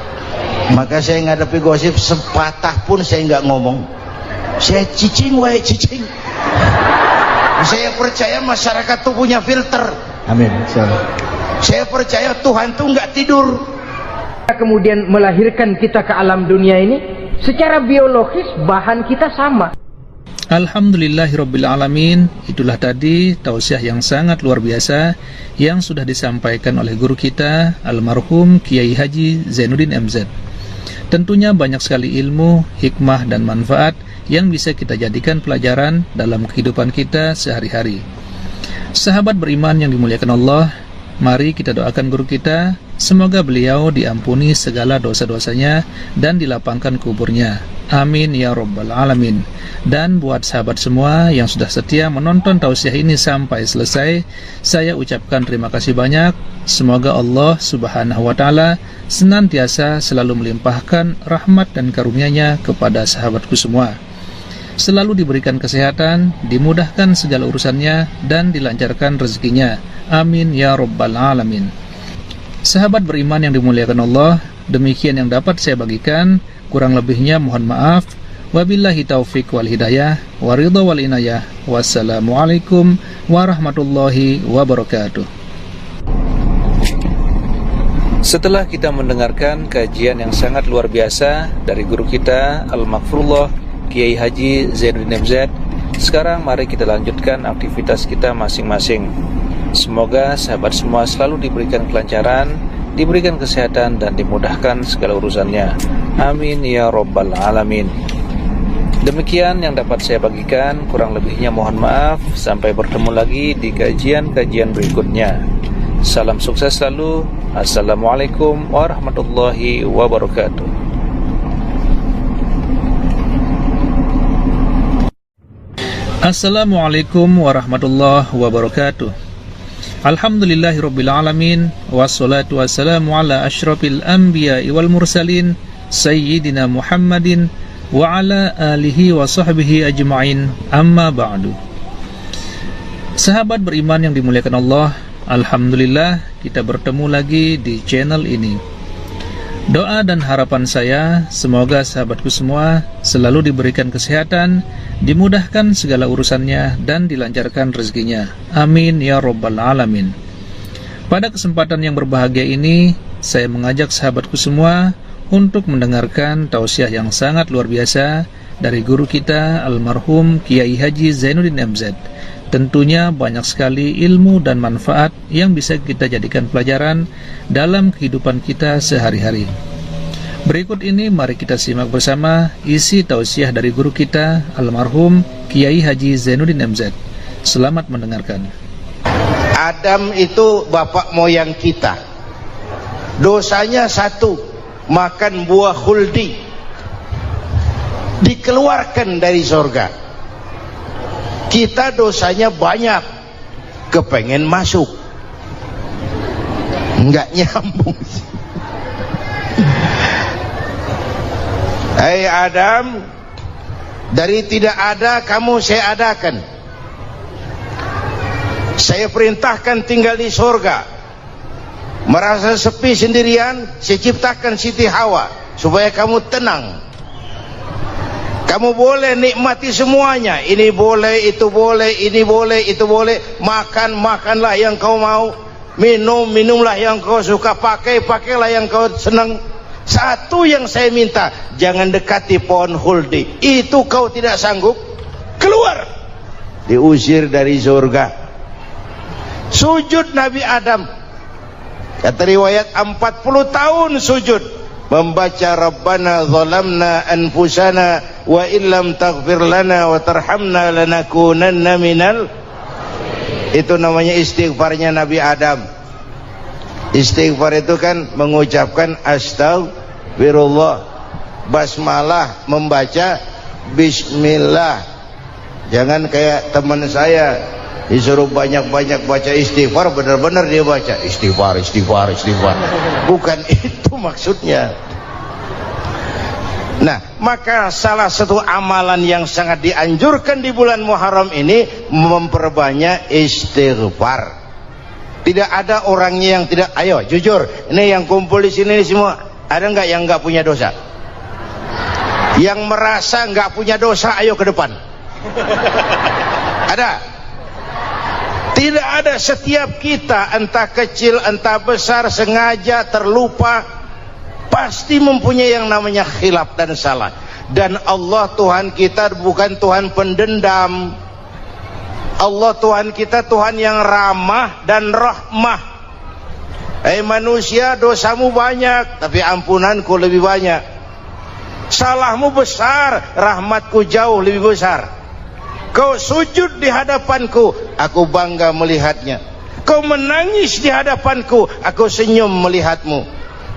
Maka saya ngadepi gosip sepatah pun saya nggak ngomong. Saya cicing. Saya percaya masyarakat tuh punya filter. Amin. Saya percaya Tuhan tuh nggak tidur. Kemudian melahirkan kita ke alam dunia ini, secara biologis bahan kita sama. Alhamdulillahirrabbilalamin. Itulah tadi tausiah yang sangat luar biasa yang sudah disampaikan oleh guru kita almarhum Kiai Haji Zainuddin MZ. Tentunya banyak sekali ilmu, hikmah dan manfaat yang bisa kita jadikan pelajaran dalam kehidupan kita sehari-hari. Sahabat beriman yang dimuliakan Allah, mari kita doakan guru kita, semoga beliau diampuni segala dosa-dosanya dan dilapangkan kuburnya. Amin ya rabbal alamin. Dan buat sahabat semua yang sudah setia menonton tausiah ini sampai selesai, saya ucapkan terima kasih banyak. Semoga Allah subhanahu wa ta'ala senantiasa selalu melimpahkan rahmat dan karunia-Nya kepada sahabatku semua. Selalu diberikan kesehatan, dimudahkan segala urusannya, dan dilancarkan rezekinya. Amin ya rabbal alamin. Sahabat beriman yang dimuliakan Allah, demikian yang dapat saya bagikan. Kurang lebihnya mohon maaf. Wabillahi taufik wal hidayah, waridha wal inayah. Wassalamualaikum warahmatullahi wabarakatuh. Setelah kita mendengarkan kajian yang sangat luar biasa dari guru kita Al-Maghfurullah Kiai Haji Zainuddin MZ, sekarang mari kita lanjutkan aktivitas kita masing-masing. Semoga sahabat semua selalu diberikan kelancaran, diberikan kesehatan, dan dimudahkan segala urusannya. Amin ya rabbal alamin. Demikian yang dapat saya bagikan, kurang lebihnya mohon maaf. Sampai bertemu lagi di kajian-kajian berikutnya. Salam sukses selalu. Assalamualaikum warahmatullahi wabarakatuh. Assalamualaikum warahmatullahi wabarakatuh. Alhamdulillahirabbil alamin, wassalatu wassalamu ala asyrafil anbiya'i wal mursalin sayyidina Muhammadin wa ala alihi wa sahbihi ajma'in, amma ba'du. Sahabat beriman yang dimuliakan Allah, alhamdulillah kita bertemu lagi di channel ini. Doa dan harapan saya, semoga sahabatku semua selalu diberikan kesehatan, dimudahkan segala urusannya, dan dilancarkan rezekinya. Amin ya rabbal alamin. Pada kesempatan yang berbahagia ini, saya mengajak sahabatku semua untuk mendengarkan tausiah yang sangat luar biasa dari guru kita almarhum Kiai Haji Zainuddin MZ. Tentunya banyak sekali ilmu dan manfaat yang bisa kita jadikan pelajaran dalam kehidupan kita sehari-hari. Berikut ini mari kita simak bersama isi tausiah dari guru kita almarhum Kiai Haji Zainuddin MZ. Selamat mendengarkan. Adam itu bapak moyang kita. Dosanya satu, makan buah khuldi, dikeluarkan dari surga. Kita dosanya banyak, kepengen masuk, enggak nyambung. Hai Adam, dari tidak ada kamu saya adakan. Saya perintahkan tinggal di surga. Merasa sepi sendirian, saya ciptakan Siti Hawa supaya kamu tenang. Kamu boleh nikmati semuanya. Ini boleh, itu boleh, ini boleh, itu boleh. Makan, makanlah yang kau mau. Minum, minumlah yang kau suka. Pakai, pakailah yang kau senang. Satu yang saya minta, jangan dekati pohon khuldi. Itu kau tidak sanggup, keluar. Diusir dari surga. Sujud Nabi Adam, kata riwayat 40 tahun sujud, membaca Rabbana zalamna anfusana wa illam taghfir lana wa tarhamna lanakunanna minal. Itu namanya istighfarnya Nabi Adam. Istighfar itu kan mengucapkan astagfirullah, basmalah, membaca bismillah. Jangan kayak teman saya disuruh banyak-banyak baca istighfar, benar-benar dia baca istighfar, istighfar, istighfar. Bukan itu maksudnya. Nah, maka salah satu amalan yang sangat dianjurkan di bulan Muharram ini memperbanyak istighfar. Tidak ada orangnya yang tidak. Ayo jujur, ini yang kumpul di sini semua, ada nggak yang nggak punya dosa? Yang merasa nggak punya dosa, ayo ke depan. Ada? Tidak ada. Setiap kita, entah kecil entah besar, sengaja terlupa, pasti mempunyai yang namanya khilaf dan salah. Dan Allah Tuhan kita bukan Tuhan pendendam. Allah Tuhan kita Tuhan yang ramah dan rahmah. Hai manusia, dosamu banyak, tapi ampunanku lebih banyak. Salahmu besar, rahmatku jauh lebih besar. Kau sujud di hadapanku, aku bangga melihatnya. Kau menangis di hadapanku, aku senyum melihatmu.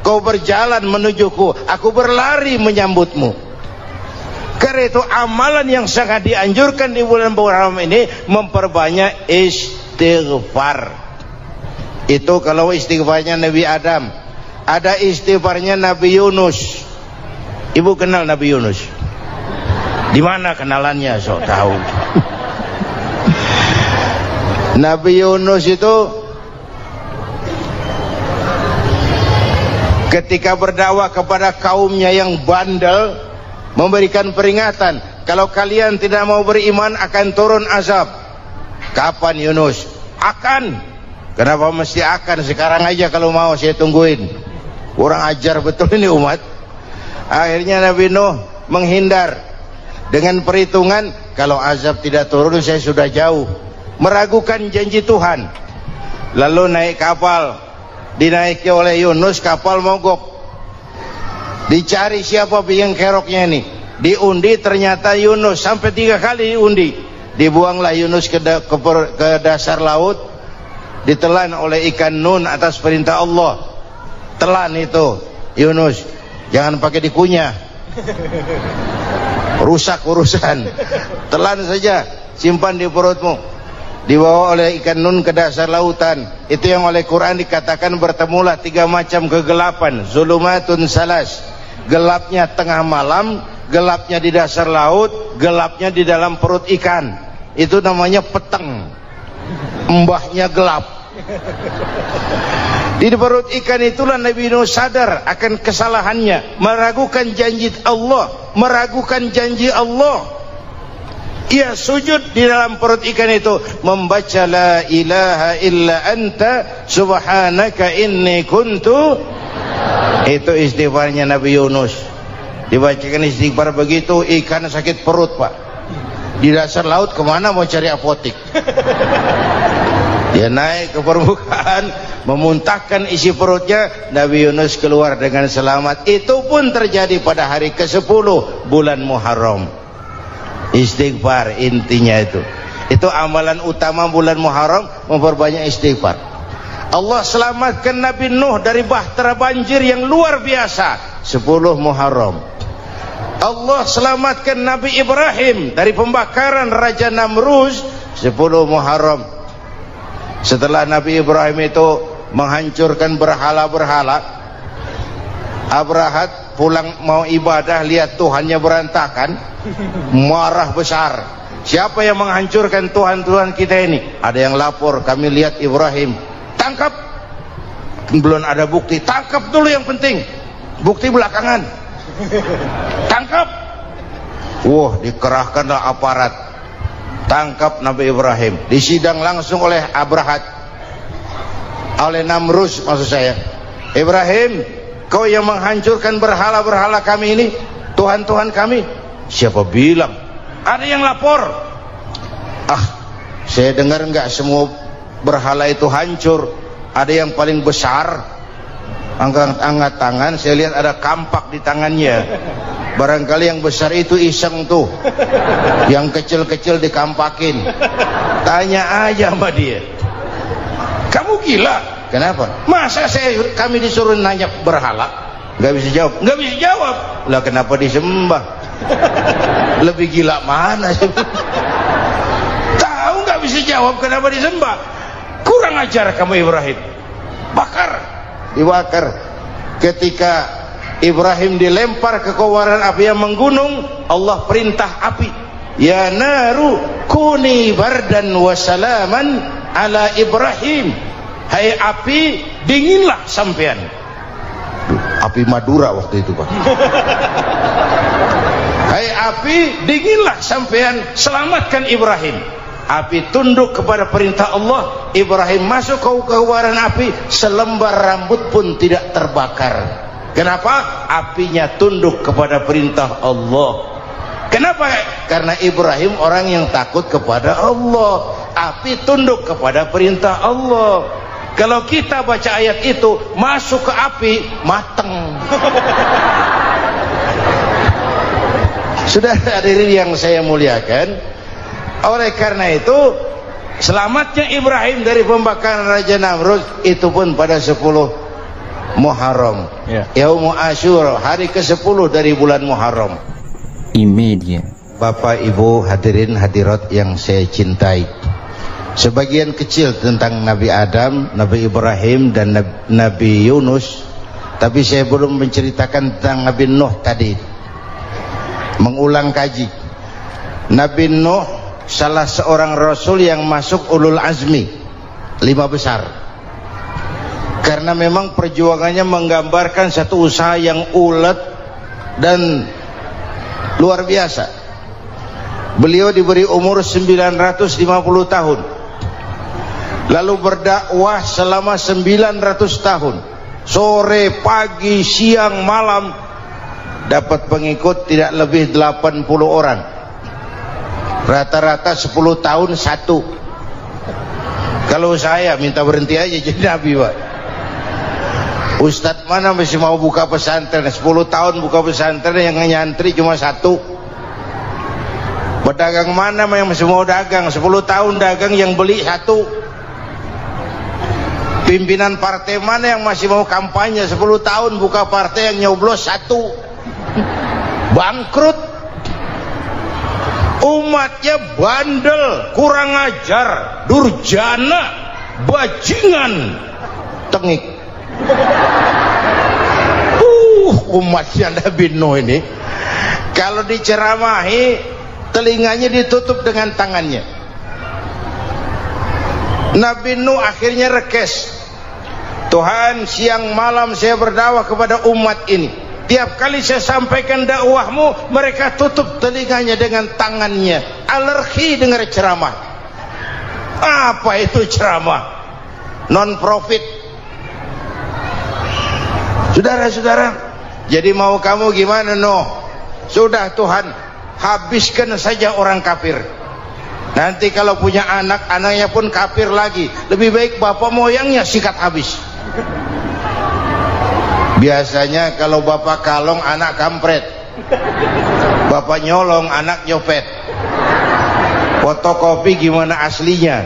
Kau berjalan menujuku, aku berlari menyambutmu. Karena itu amalan yang sangat dianjurkan di bulan Muharram ini memperbanyak istighfar. Itu kalau istighfarnya Nabi Adam. Ada istighfarnya Nabi Yunus. Ibu kenal Nabi Yunus? Di mana kenalannya? Sok tahu. Nabi Yunus itu ketika berdakwah kepada kaumnya yang bandel, memberikan peringatan, kalau kalian tidak mau beriman akan turun azab. Kapan Yunus? Akan. Kenapa mesti akan? Sekarang aja kalau mau, saya tungguin. Kurang ajar betul ini umat. Akhirnya Nabi Nuh menghindar dengan perhitungan, kalau azab tidak turun saya sudah jauh, meragukan janji Tuhan. Lalu naik kapal, dinaiki oleh Yunus, kapal mogok. Dicari siapa biang keroknya ini, diundi ternyata Yunus, sampai 3 kali diundi. Dibuanglah Yunus ke dasar laut, ditelan oleh ikan nun atas perintah Allah. Telan itu Yunus, jangan pakai dikunyah, rusak urusan. Telan saja, simpan di perutmu. Dibawa oleh ikan nun ke dasar lautan. Itu yang oleh Quran dikatakan bertemulah 3 macam kegelapan. Zulumatun salas, gelapnya tengah malam, gelapnya di dasar laut, gelapnya di dalam perut ikan. Itu namanya peteng, mbahnya gelap. Di perut ikan itulah Nabi Nuh sadar akan kesalahannya, meragukan janji Allah, meragukan janji Allah. Ia sujud di dalam perut ikan itu, membaca la ilaha illa anta subhanaka inni kuntu. Itu istighfarnya Nabi Yunus. Dibacakan istighfar begitu, ikan sakit perut pak. Di dasar laut kemana mau cari apotik? Dia naik ke permukaan, memuntahkan isi perutnya. Nabi Yunus keluar dengan selamat. Itu pun terjadi pada hari ke-10 bulan Muharram. Istighfar intinya itu. Itu amalan utama bulan Muharram, memperbanyak istighfar. Allah selamatkan Nabi Nuh dari bahtera banjir yang luar biasa 10 Muharram. Allah selamatkan Nabi Ibrahim dari pembakaran Raja Namrus 10 Muharram. Setelah Nabi Ibrahim itu menghancurkan berhala-berhala, Abrahat pulang mau ibadah, lihat Tuhannya berantakan, marah besar. Siapa yang menghancurkan Tuhan-Tuhan kita ini? Ada yang lapor, kami lihat Ibrahim. Tangkap. Belum ada bukti, tangkap dulu yang penting, bukti belakangan. Tangkap. Wah, dikerahkanlah aparat, tangkap Nabi Ibrahim. Disidang langsung oleh Abrahat, oleh Namrus maksud saya. Ibrahim, kau yang menghancurkan berhala-berhala kami ini, Tuhan-Tuhan kami. Siapa bilang? Ada yang lapor. Saya dengar enggak semua berhala itu hancur. Ada yang paling besar, angkat tangan, saya lihat ada kampak di tangannya. Barangkali yang besar itu iseng tuh, yang kecil-kecil dikampakin. Tanya aja sama dia, kamu gila? Kenapa? Masa kami disuruh nanya berhala? Gak bisa jawab. Gak bisa jawab. Lah kenapa disembah? Lebih gila mana sih? Tahu gak bisa jawab kenapa disembah? Kurang ajar kamu Ibrahim. Bakar, dibakar. Ketika Ibrahim dilempar ke kobaran api yang menggunung, Allah perintah api, ya naru kuni bardan wa salaman ala Ibrahim. Hai api, dinginlah sampean. Api Madura waktu itu pak. Hai api, dinginlah sampean, selamatkan Ibrahim. Api tunduk kepada perintah Allah. Ibrahim masuk ke kobaran api, selembar rambut pun tidak terbakar. Kenapa? Apinya tunduk kepada perintah Allah. Kenapa? Karena Ibrahim orang yang takut kepada Allah. Api tunduk kepada perintah Allah. Kalau kita baca ayat itu, masuk ke api, mateng. Sudah hadirin yang saya muliakan, oleh karena itu selamatnya Ibrahim dari pembakaran Raja Namrud itu pun pada 10 Muharram, Yaumul Asyura, hari ke-10 dari bulan Muharram. Imedia. Bapak Ibu hadirin hadirat yang saya cintai, sebagian kecil tentang Nabi Adam, Nabi Ibrahim dan Nabi Yunus, tapi saya belum menceritakan tentang Nabi Nuh tadi. Mengulang kaji, Nabi Nuh salah seorang rasul yang masuk ulul azmi 5 besar, karena memang perjuangannya menggambarkan satu usaha yang ulet dan luar biasa. Beliau diberi umur 950 tahun, lalu berdakwah selama 900 tahun, sore, pagi, siang, malam, dapat pengikut tidak lebih 80 orang, rata-rata 10 tahun satu. Kalau saya minta berhenti aja jadi nabi, Pak. Ustadz mana masih mau buka pesantren 10 tahun buka pesantren, yang nyantri cuma satu. Pedagang mana yang masih mau dagang 10 tahun dagang, yang beli satu. Pimpinan partai mana yang masih mau kampanye 10 tahun buka partai, yang nyoblos satu. Bangkrut. Umatnya bandel, kurang ajar, durjana, bajingan, tengik. Umatnya Nabi Nuh ini kalau diceramahi telinganya ditutup dengan tangannya. Nabi Nuh akhirnya rekes, Tuhan, siang malam saya berdakwah kepada umat ini, tiap kali saya sampaikan dakwahmu mereka tutup telinganya dengan tangannya, alergi dengar ceramah. Apa itu ceramah? Non profit. Saudara-saudara, jadi mau kamu gimana, Nuh? Sudah Tuhan, habiskan saja orang kafir. Nanti kalau punya anak, anaknya pun kafir lagi. Lebih baik bapak moyangnya sikat habis. Biasanya kalau bapak kalong, anak kampret. Bapak nyolong, anak nyopet. Fotokopi gimana aslinya?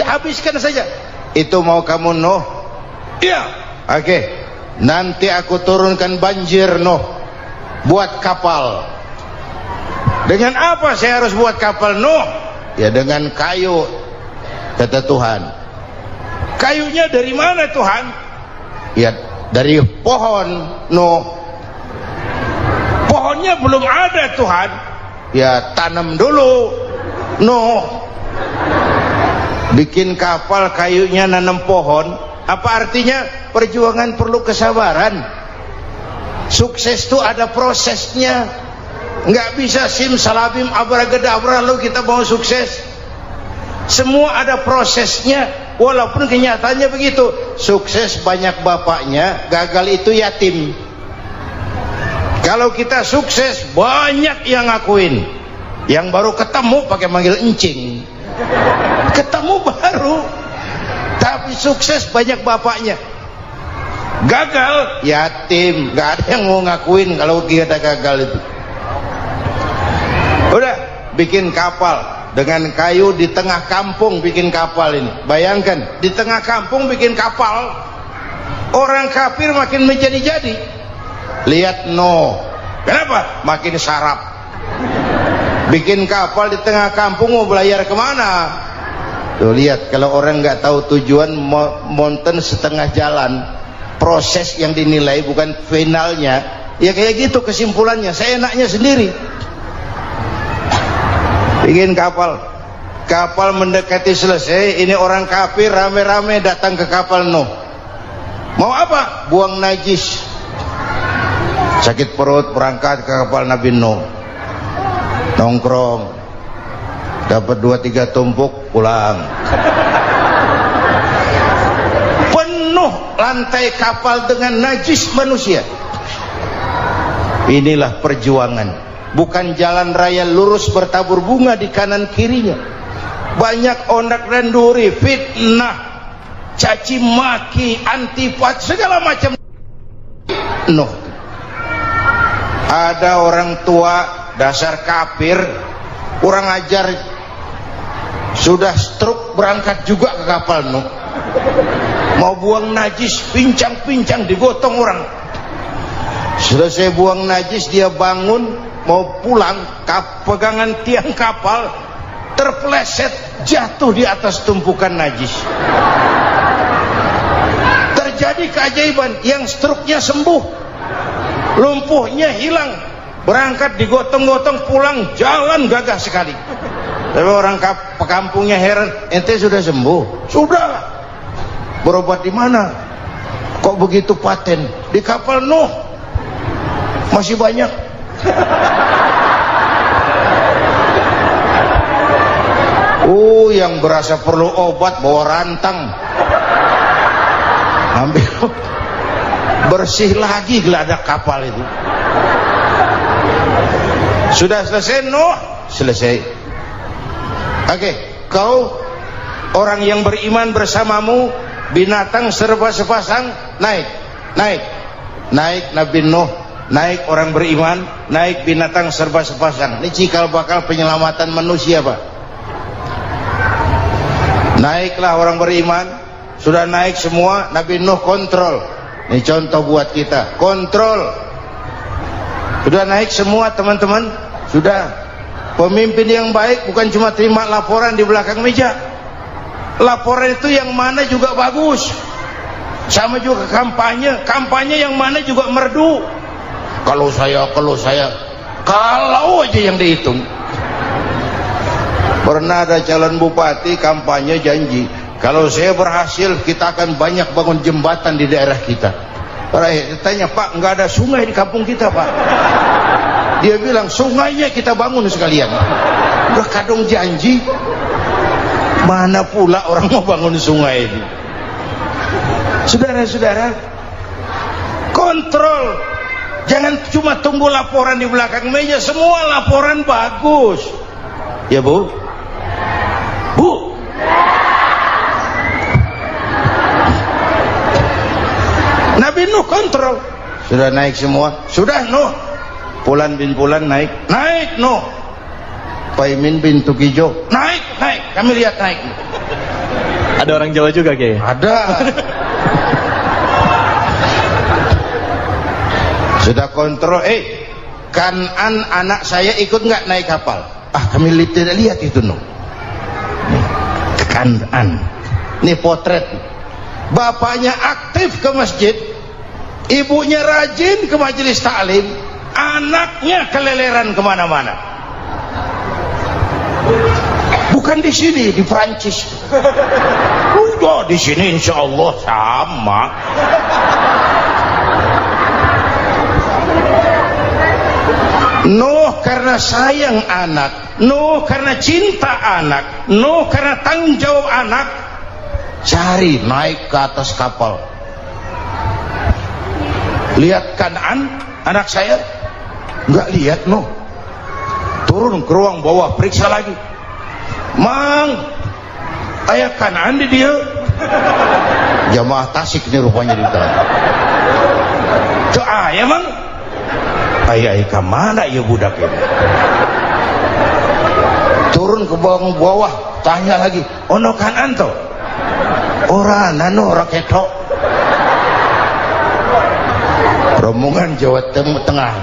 Habiskan saja. Itu mau kamu, Nuh? Iya. Oke. Nanti aku turunkan banjir, Nuh. Buat kapal. Dengan apa saya harus buat kapal, Nuh? Ya dengan kayu, kata Tuhan. Kayunya dari mana, Tuhan? Ya dari pohon, Nuh. Pohonnya belum ada, Tuhan. Ya tanam dulu, Nuh. Bikin kapal kayunya nanam pohon. Apa artinya? Perjuangan perlu kesabaran. Sukses itu ada prosesnya. Nggak bisa simsalabim abracadabra lalu kita mau sukses. Semua ada prosesnya. Walaupun kenyataannya begitu. Sukses banyak bapaknya, gagal itu yatim. Kalau kita sukses banyak yang ngakuin. Yang baru ketemu pakai manggil encing. Ketemu baru. Tapi sukses banyak bapaknya. Gagal yatim, gak ada yang mau ngakuin kalau kita gagal itu. Udah bikin kapal dengan kayu di tengah kampung, bikin kapal ini. Bayangkan di tengah kampung bikin kapal, orang kafir makin menjadi-jadi. Lihat Nuh, kenapa? Makin sarap. Bikin kapal di tengah kampung, mau belayar kemana? Tuh lihat, kalau orang nggak tahu tujuan, mountain setengah jalan. Proses yang dinilai bukan finalnya. Ya kayak gitu kesimpulannya. Saya enaknya sendiri. Bikin kapal. Kapal mendekati selesai. Ini orang kafir rame-rame datang ke kapal Nuh. Mau apa? Buang najis. Sakit perut berangkat ke kapal Nabi Nuh. Nongkrong. Dapat 2-3 tumpuk, pulang. Penuh lantai kapal dengan najis manusia. Inilah perjuangan. Bukan jalan raya lurus bertabur bunga di kanan kirinya. Banyak ondak dan duri, fitnah, caci maki, antipat, segala macam. Nuh. Ada orang tua dasar kafir, kurang ajar, sudah stroke berangkat juga ke kapal Nuh. Mau buang najis, pincang-pincang digotong orang. Selesai buang najis, dia bangun mau pulang, pegangan tiang kapal terpeleset, jatuh di atas tumpukan najis. Terjadi keajaiban, yang stroke-nya sembuh, lumpuhnya hilang, berangkat digotong-gotong pulang, jalan gagah sekali. Tapi orang kampungnya heran, ente sudah sembuh? Sudah. Berobat di mana? Kok begitu paten? Di kapal Nuh. Masih banyak. Yang berasa perlu obat bawa rantang, ambil bersih lagi geladak kapal itu. Sudah selesai Nuh? Selesai. Oke, kau orang yang beriman bersamamu, binatang serba sepasang, naik Nabi Nuh, naik orang beriman, naik binatang serba sepasang. Ini cikal bakal penyelamatan manusia, Pak. Naiklah orang beriman, sudah naik semua, Nabi Nuh kontrol. Ini contoh buat kita, kontrol. Sudah naik semua teman-teman, sudah. Pemimpin yang baik bukan cuma terima laporan di belakang meja. Laporan itu yang mana juga bagus. Sama juga kampanye yang mana juga merdu. Kalau aja yang dihitung. Pernah ada calon bupati kampanye janji, kalau saya berhasil kita akan banyak bangun jembatan di daerah kita. Tanya, Pak, nggak ada sungai di kampung kita, Pak. Dia bilang, sungainya kita bangun sekalian. Udah kadung janji, mana pula orang mau bangun sungai ini. Saudara-saudara, kontrol. Jangan cuma tunggu laporan di belakang meja, semua laporan bagus. Ya, Bu? Bu, Nabi Nuh kontrol. Sudah naik semua. Sudah Nuh. Pulan bin Pulan naik Nuh. Paimin bin Tukijo naik. Kami lihat naik. Ada orang Jawa juga, Kiai? Ada. Sudah kontrol. Kanan anak saya ikut nggak naik kapal? Kami tidak lihat itu Nuh. Kanan. Ini potret. Bapaknya aktif ke masjid, ibunya rajin ke majelis taklim, anaknya keleleran kemana-mana. Bukan di sini, di Prancis. Udah di sini insya Allah sama. Nuh karena sayang anak, Nuh karena cinta anak, Nuh karena tanggung jawab anak, cari naik ke atas kapal. Lihat Kan'an anak saya, nggak lihat Nuh. Turun ke ruang bawah, periksa lagi. Mang, ayah Kan'an di dia. Jamaah Tasik ini rupanya di dalam. Tuh ayah Mang. Ayah mana ya budak ini? Turun ke bawah, tanya lagi, ono Kan'an toh? Ora nano raketo. Rombongan Jawa Tengah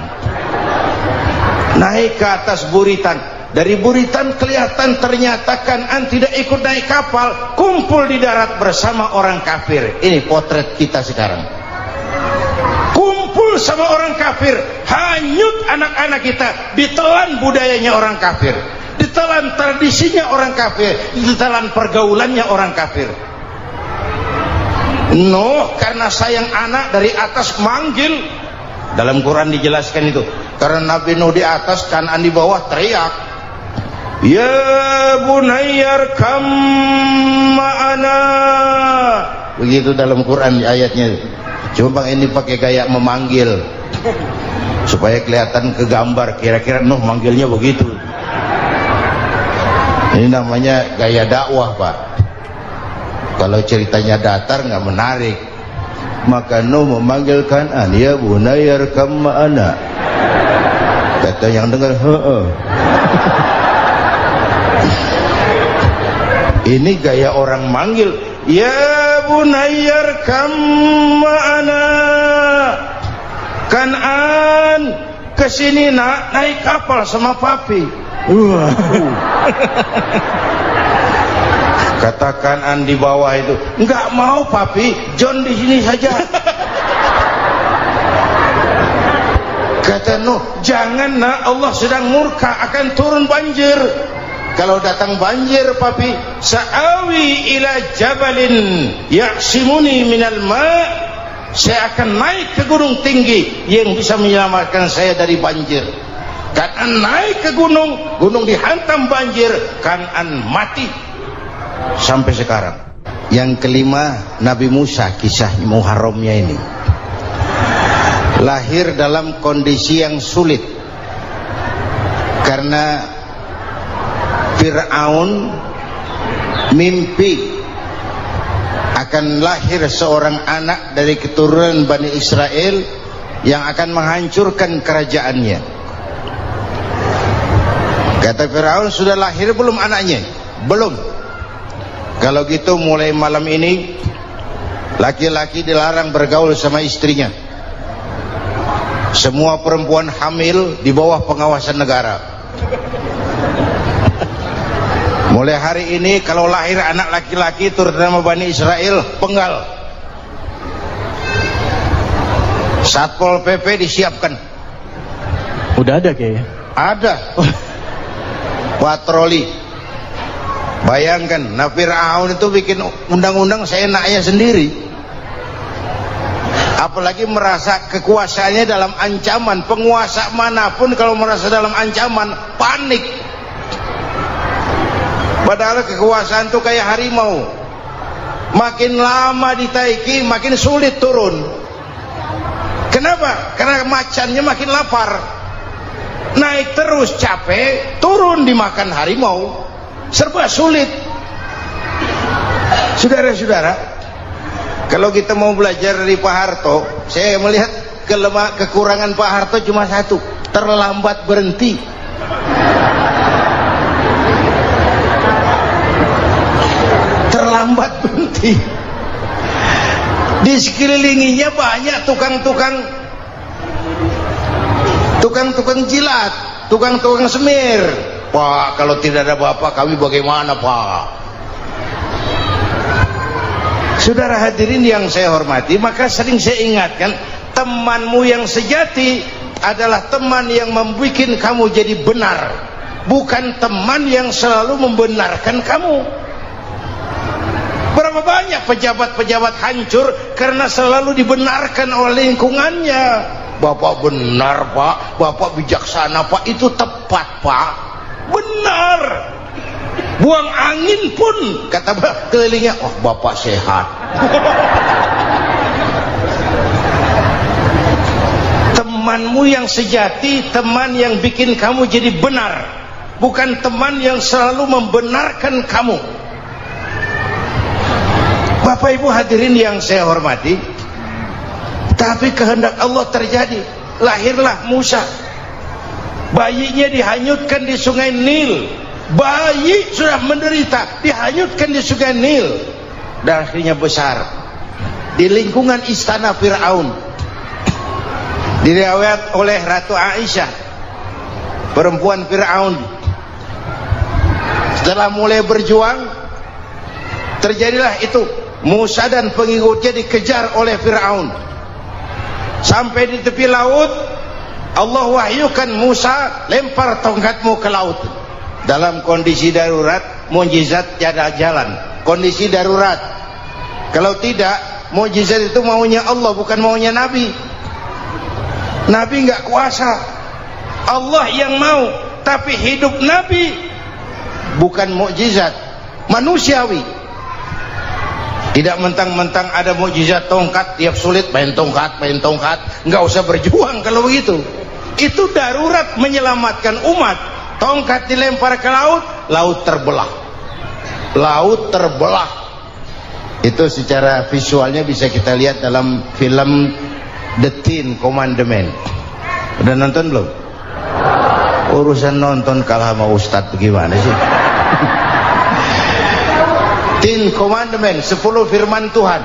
naik ke atas buritan. Dari buritan kelihatan ternyata Kan'an tidak ikut naik kapal, kumpul di darat bersama orang kafir. Ini potret kita sekarang. Kumpul sama orang kafir, hanyut anak-anak kita, ditelan budayanya orang kafir, ditelan tradisinya orang kafir, ditelan pergaulannya orang kafir. Nuh karena sayang anak dari atas manggil. Dalam Quran dijelaskan itu. Karena Nabi Nuh di atas, Kan'an di bawah, teriak, ya bunayyar kam ma'ana. Begitu dalam Quran ayatnya. Cuma Bang ini pakai gaya memanggil supaya kelihatan kegambar, kira-kira Nuh manggilnya begitu. Ini namanya gaya dakwah, Pak. Kalau ceritanya datar nggak menarik. Maka Nuh memanggil Kan'an, ya bunayyar kam ma'ana. Kata yang dengar, ini gaya orang manggil, ya bunayyar kam ma'ana. Kan'an kesini nak, naik kapal sama papi. Kata Kan'an di bawah itu, enggak mau papi, John di sini saja. Kata Nuh, jangan nak, Allah sedang murka, akan turun banjir. Kalau datang banjir papi, sa'awi ila jabalin ya'simuni minal ma', saya akan naik ke gunung tinggi yang bisa menyelamatkan saya dari banjir. Kan'an naik ke gunung, gunung dihantam banjir, Kan'an mati sampai sekarang. Yang kelima, Nabi Musa, kisah Muharramnya ini lahir dalam kondisi yang sulit karena Fir'aun mimpi akan lahir seorang anak dari keturunan Bani Israel yang akan menghancurkan kerajaannya. Kata Fir'aun, sudah lahir belum anaknya? Belum. Kalau gitu mulai malam ini laki-laki dilarang bergaul sama istrinya. Semua perempuan hamil di bawah pengawasan negara. Mulai hari ini kalau lahir anak laki-laki turut nama Bani Israel, penggal. Satpol PP disiapkan. Udah ada kayaknya. Ada. Patroli. Bayangkan, nah Fir'aun itu bikin undang-undang seenaknya sendiri. Apalagi merasa kekuasaannya dalam ancaman. Penguasa manapun kalau merasa dalam ancaman, panik. Padahal kekuasaan itu kayak harimau, makin lama ditaiki makin sulit turun. Kenapa? Karena macannya makin lapar. Naik terus capek, turun dimakan harimau, serba sulit. Saudara-saudara, kalau kita mau belajar dari Pak Harto, saya melihat kekurangan Pak Harto cuma satu, terlambat berhenti. Terlambat berhenti. Di sekelilinginya banyak tukang-tukang jilat, tukang-tukang semir. Pak, kalau tidak ada bapak kami bagaimana, Pak? Saudara hadirin yang saya hormati, maka sering saya ingatkan, temanmu yang sejati adalah teman yang membuat kamu jadi benar, bukan teman yang selalu membenarkan kamu. Berapa banyak pejabat-pejabat hancur karena selalu dibenarkan oleh lingkungannya. Bapak benar, Pak, Bapak bijaksana, Pak, itu tepat, Pak, benar. Buang angin pun kata kelilingnya, oh Bapak sehat. Temanmu yang sejati, teman yang bikin kamu jadi benar, bukan teman yang selalu membenarkan kamu. Bapak Ibu hadirin yang saya hormati, tapi kehendak Allah terjadi. Lahirlah Musa, bayinya dihanyutkan di sungai Nil. Bayi sudah menderita, dihanyutkan di sungai Nil, dan akhirnya besar di lingkungan istana Fir'aun. Diriwayat oleh Ratu Aisyah, perempuan Fir'aun, setelah mulai berjuang, terjadilah itu. Musa dan pengikutnya dikejar oleh Fir'aun sampai di tepi laut. Allah wahyukan, Musa, lempar tongkatmu ke laut. Dalam kondisi darurat, mukjizat tiada jalan. Kondisi darurat. Kalau tidak, mukjizat itu maunya Allah, bukan maunya Nabi. Nabi nggak kuasa, Allah yang mau. Tapi hidup Nabi bukan mukjizat, manusiawi. Tidak mentang-mentang ada mukjizat tongkat, tiap sulit main tongkat, nggak usah berjuang kalau begitu. Itu darurat menyelamatkan umat. Tongkat dilempar ke laut, laut terbelah. Laut terbelah. Itu secara visualnya bisa kita lihat dalam film The Ten Commandments. Udah nonton belum? Urusan nonton kalah sama Ustadz bagaimana sih? Ten Commandments, 10 firman Tuhan.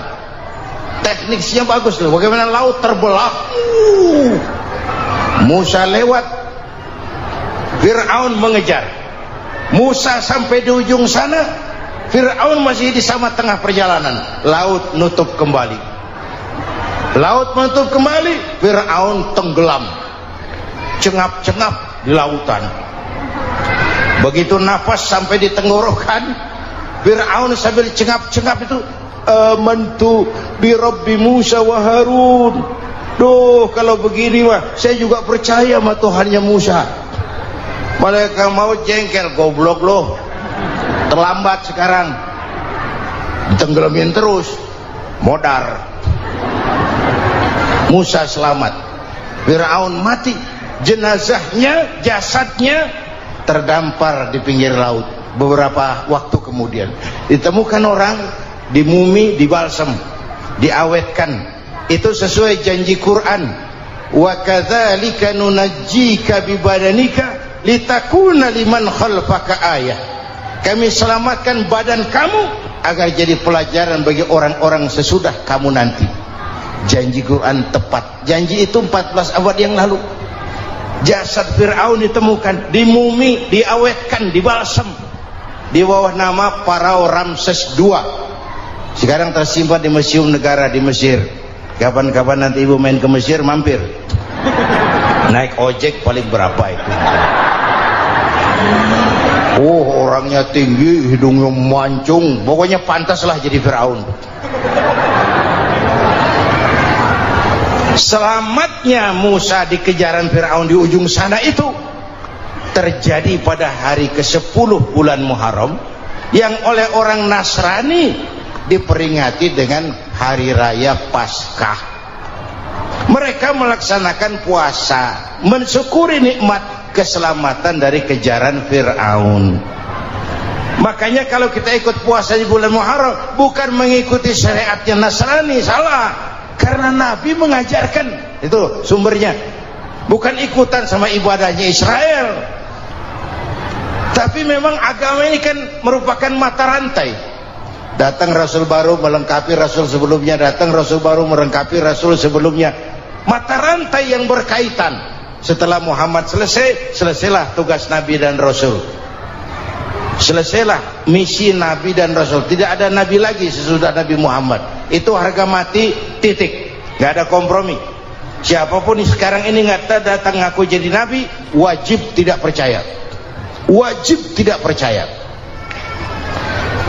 Tekniknya bagus loh. Bagaimana laut terbelah. Musa lewat, Fir'aun mengejar. Musa sampai di ujung sana, Fir'aun masih di sama tengah perjalanan. Laut nutup kembali. Laut menutup kembali, Fir'aun tenggelam, cengap-cengap di lautan. Begitu nafas sampai di tenggorokan, Fir'aun sambil cengap-cengap itu, amantu bi Rabbi Musa wa Harun. Duh, kalau begini mah saya juga percaya sama Tuhannya Musa. Malaikat maut jengkel, goblok loh, terlambat sekarang, ditenggelamin terus, modar. Musa selamat, Fir'aun mati, jenazahnya, jasadnya terdampar di pinggir laut. Beberapa waktu kemudian ditemukan orang, dimumi, dibalsem, diawetkan. Itu sesuai janji Quran, wa kadzalika nunajjika bibadanika litakuna liman khalfaka ayah. Kami selamatkan badan kamu agar jadi pelajaran bagi orang-orang sesudah kamu nanti. Janji Quran tepat. Janji itu 14 abad yang lalu. Jasad Fir'aun ditemukan, dimumi, diawetkan, dibalsem di bawah nama Farao Ramses II. Sekarang tersimpan di Museum Negara di Mesir. Kapan-kapan nanti ibu main ke Mesir, mampir. Naik ojek paling berapa itu? Oh, orangnya tinggi, hidungnya mancung, pokoknya pantaslah jadi Fir'aun. Selamatnya Musa di kejaran Fir'aun di ujung sana itu terjadi pada hari ke-10 bulan Muharram, yang oleh orang Nasrani diperingati dengan hari raya Paskah. Mereka melaksanakan puasa, mensyukuri nikmat keselamatan dari kejaran Fir'aun. Makanya kalau kita ikut puasa di bulan Muharram, bukan mengikuti syariatnya Nasrani, salah. Karena Nabi mengajarkan, itu sumbernya. Bukan ikutan sama ibadahnya Israel. Tapi memang agama ini kan merupakan mata rantai. Datang Rasul baru melengkapi Rasul sebelumnya, datang Rasul baru melengkapi Rasul sebelumnya. Mata rantai yang berkaitan. Setelah Muhammad selesai, selesailah tugas Nabi dan Rasul. Selesailah misi Nabi dan Rasul. Tidak ada Nabi lagi sesudah Nabi Muhammad. Itu harga mati, titik. Gak ada kompromi. Siapapun sekarang ini nggak datang ngaku jadi Nabi, wajib tidak percaya. Wajib tidak percaya.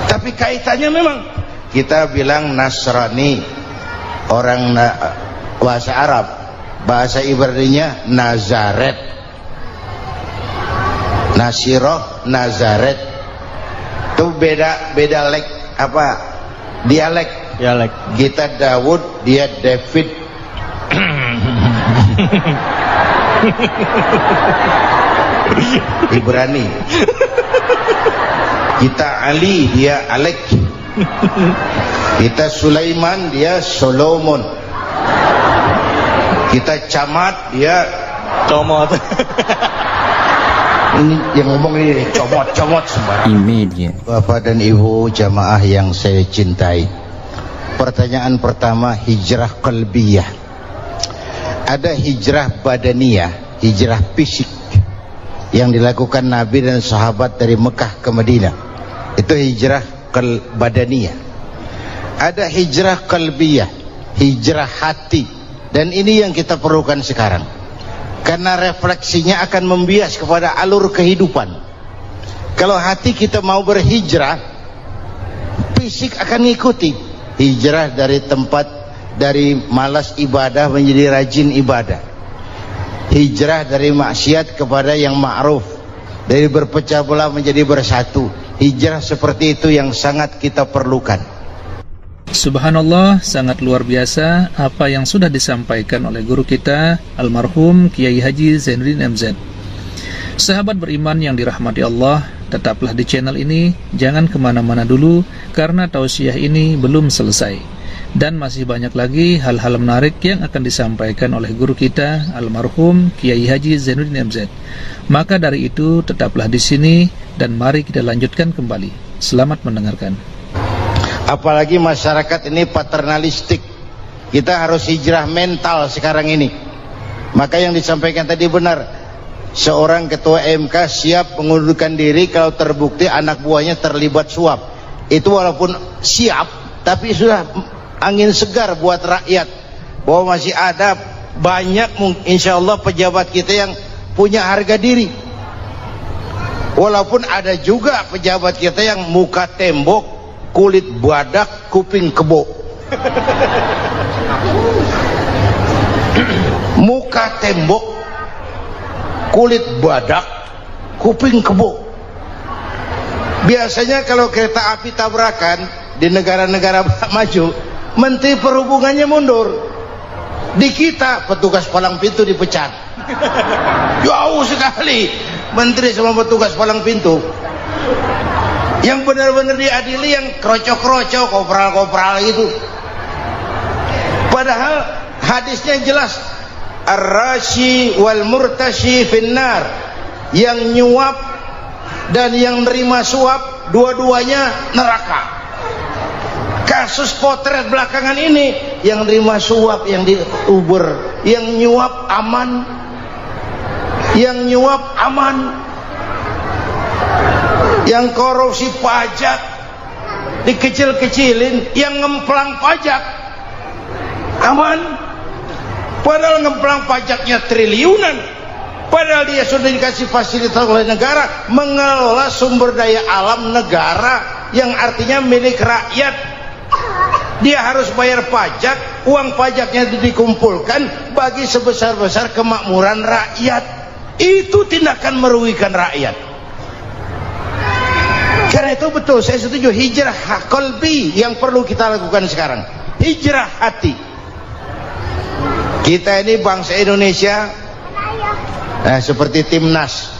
Tapi kaitannya memang, kita bilang Nasrani, orang bahasa Arab, bahasa Ibraninya Nazaret, Nasiroh, Nazaret. Itu beda dialek. Kita Daud, dia David. Ibrani. Kita Ali, dia Alek. Kita Sulaiman, dia Solomon. Kita Camat, dia Comot. Ini yang ngomong ini comot sembarang. Bapak dan Ibu jamaah yang saya cintai, pertanyaan pertama, hijrah qalbiyah. Ada hijrah badaniyah, hijrah fisik yang dilakukan Nabi dan sahabat dari Mekah ke Madinah. Itu hijrah badaniyah. Ada hijrah qalbiyah, hijrah hati. Dan ini yang kita perlukan sekarang. Karena refleksinya akan membias kepada alur kehidupan. Kalau hati kita mau berhijrah, fisik akan ngikuti. Hijrah dari tempat, dari malas ibadah menjadi rajin ibadah. Hijrah dari maksiat kepada yang ma'ruf, dari berpecah belah menjadi bersatu. Hijrah seperti itu yang sangat kita perlukan. Subhanallah, sangat luar biasa apa yang sudah disampaikan oleh guru kita almarhum Kiai Haji Zainuddin MZ. Sahabat beriman yang dirahmati Allah, tetaplah di channel ini, jangan kemana-mana dulu karena tausiah ini belum selesai dan masih banyak lagi hal-hal menarik yang akan disampaikan oleh guru kita almarhum Kiai Haji Zainuddin MZ. Maka dari itu tetaplah di sini dan mari kita lanjutkan kembali. Selamat mendengarkan. Apalagi masyarakat ini paternalistik. Kita harus hijrah mental sekarang ini. Maka yang disampaikan tadi benar. Seorang ketua MK siap mengundurkan diri kalau terbukti anak buahnya terlibat suap. Itu walaupun siap, tapi sudah angin segar buat rakyat bahwa masih ada banyak insya Allah pejabat kita yang punya harga diri. Walaupun ada juga pejabat kita yang muka tembok, kulit badak, kuping kebo. Muka tembok, kulit badak, kuping kebo. Biasanya kalau kereta api tabrakan di negara-negara maju, menteri perhubungannya mundur. Di kita petugas palang pintu dipecat. Jauh sekali menteri sama petugas palang pintu. Yang benar-benar diadili yang krocok-krocok, kopral-kopral itu. Padahal hadisnya jelas, ar-rashi wal murtashi finnar, yang nyuap dan yang nerima suap dua-duanya neraka. Kasus potret belakangan ini, yang nerima suap, yang diuber, yang nyuap aman, yang nyuap aman, yang korupsi pajak dikecil-kecilin, yang ngemplang pajak aman, padahal ngemplang pajaknya triliunan, padahal dia sudah dikasih fasilitas oleh negara mengelola sumber daya alam negara yang artinya milik rakyat. Dia harus bayar pajak, uang pajaknya itu dikumpulkan bagi sebesar-besar kemakmuran rakyat. Itu tindakan merugikan rakyat. Karena itu betul, saya setuju, hijrah qalbi yang perlu kita lakukan sekarang. Hijrah hati. Kita ini bangsa Indonesia seperti timnas.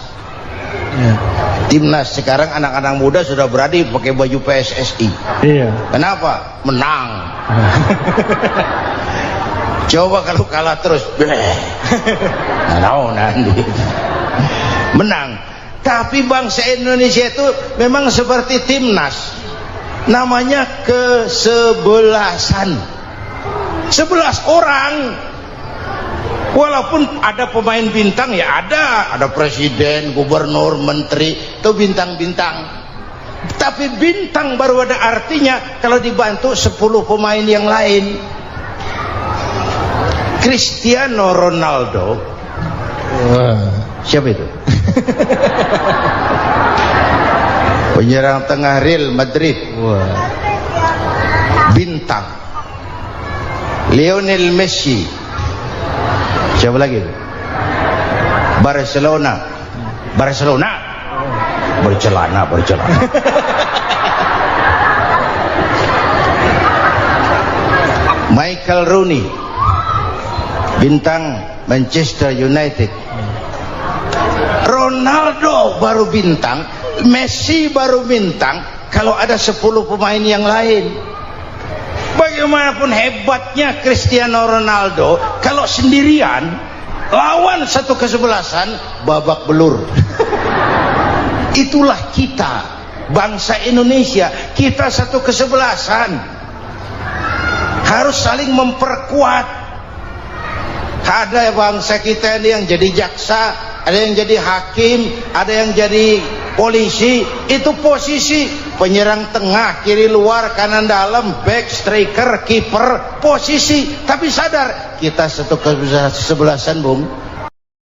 Timnas sekarang anak-anak muda sudah berani pakai baju PSSI. Iya. Kenapa? Menang. Coba kalau kalah terus, nanti menang. Tapi bangsa Indonesia itu memang seperti timnas, namanya kesebelasan. 11 orang. Walaupun ada pemain bintang, ya ada presiden, gubernur, menteri, itu bintang-bintang. Tapi bintang baru ada artinya kalau dibantu 10 pemain yang lain. Cristiano Ronaldo, siapa itu? Penyerang tengah Real Madrid, bintang. Lionel Messi, siapa lagi? Barcelona. Bercelana. Michael Rooney, bintang Manchester United. Ronaldo baru bintang, Messi baru bintang kalau ada 10 pemain yang lain. Bagaimanapun hebatnya Cristiano Ronaldo, kalau sendirian lawan satu kesebelasan, babak belur. Itulah kita, bangsa Indonesia. Kita satu kesebelasan, harus saling memperkuat. Ada bangsa kita ini yang jadi jaksa, ada yang jadi hakim, ada yang jadi polisi. Itu posisi penyerang tengah, kiri luar, kanan dalam, back, striker, kiper, posisi. Tapi sadar kita satu kesebelasan, Bung.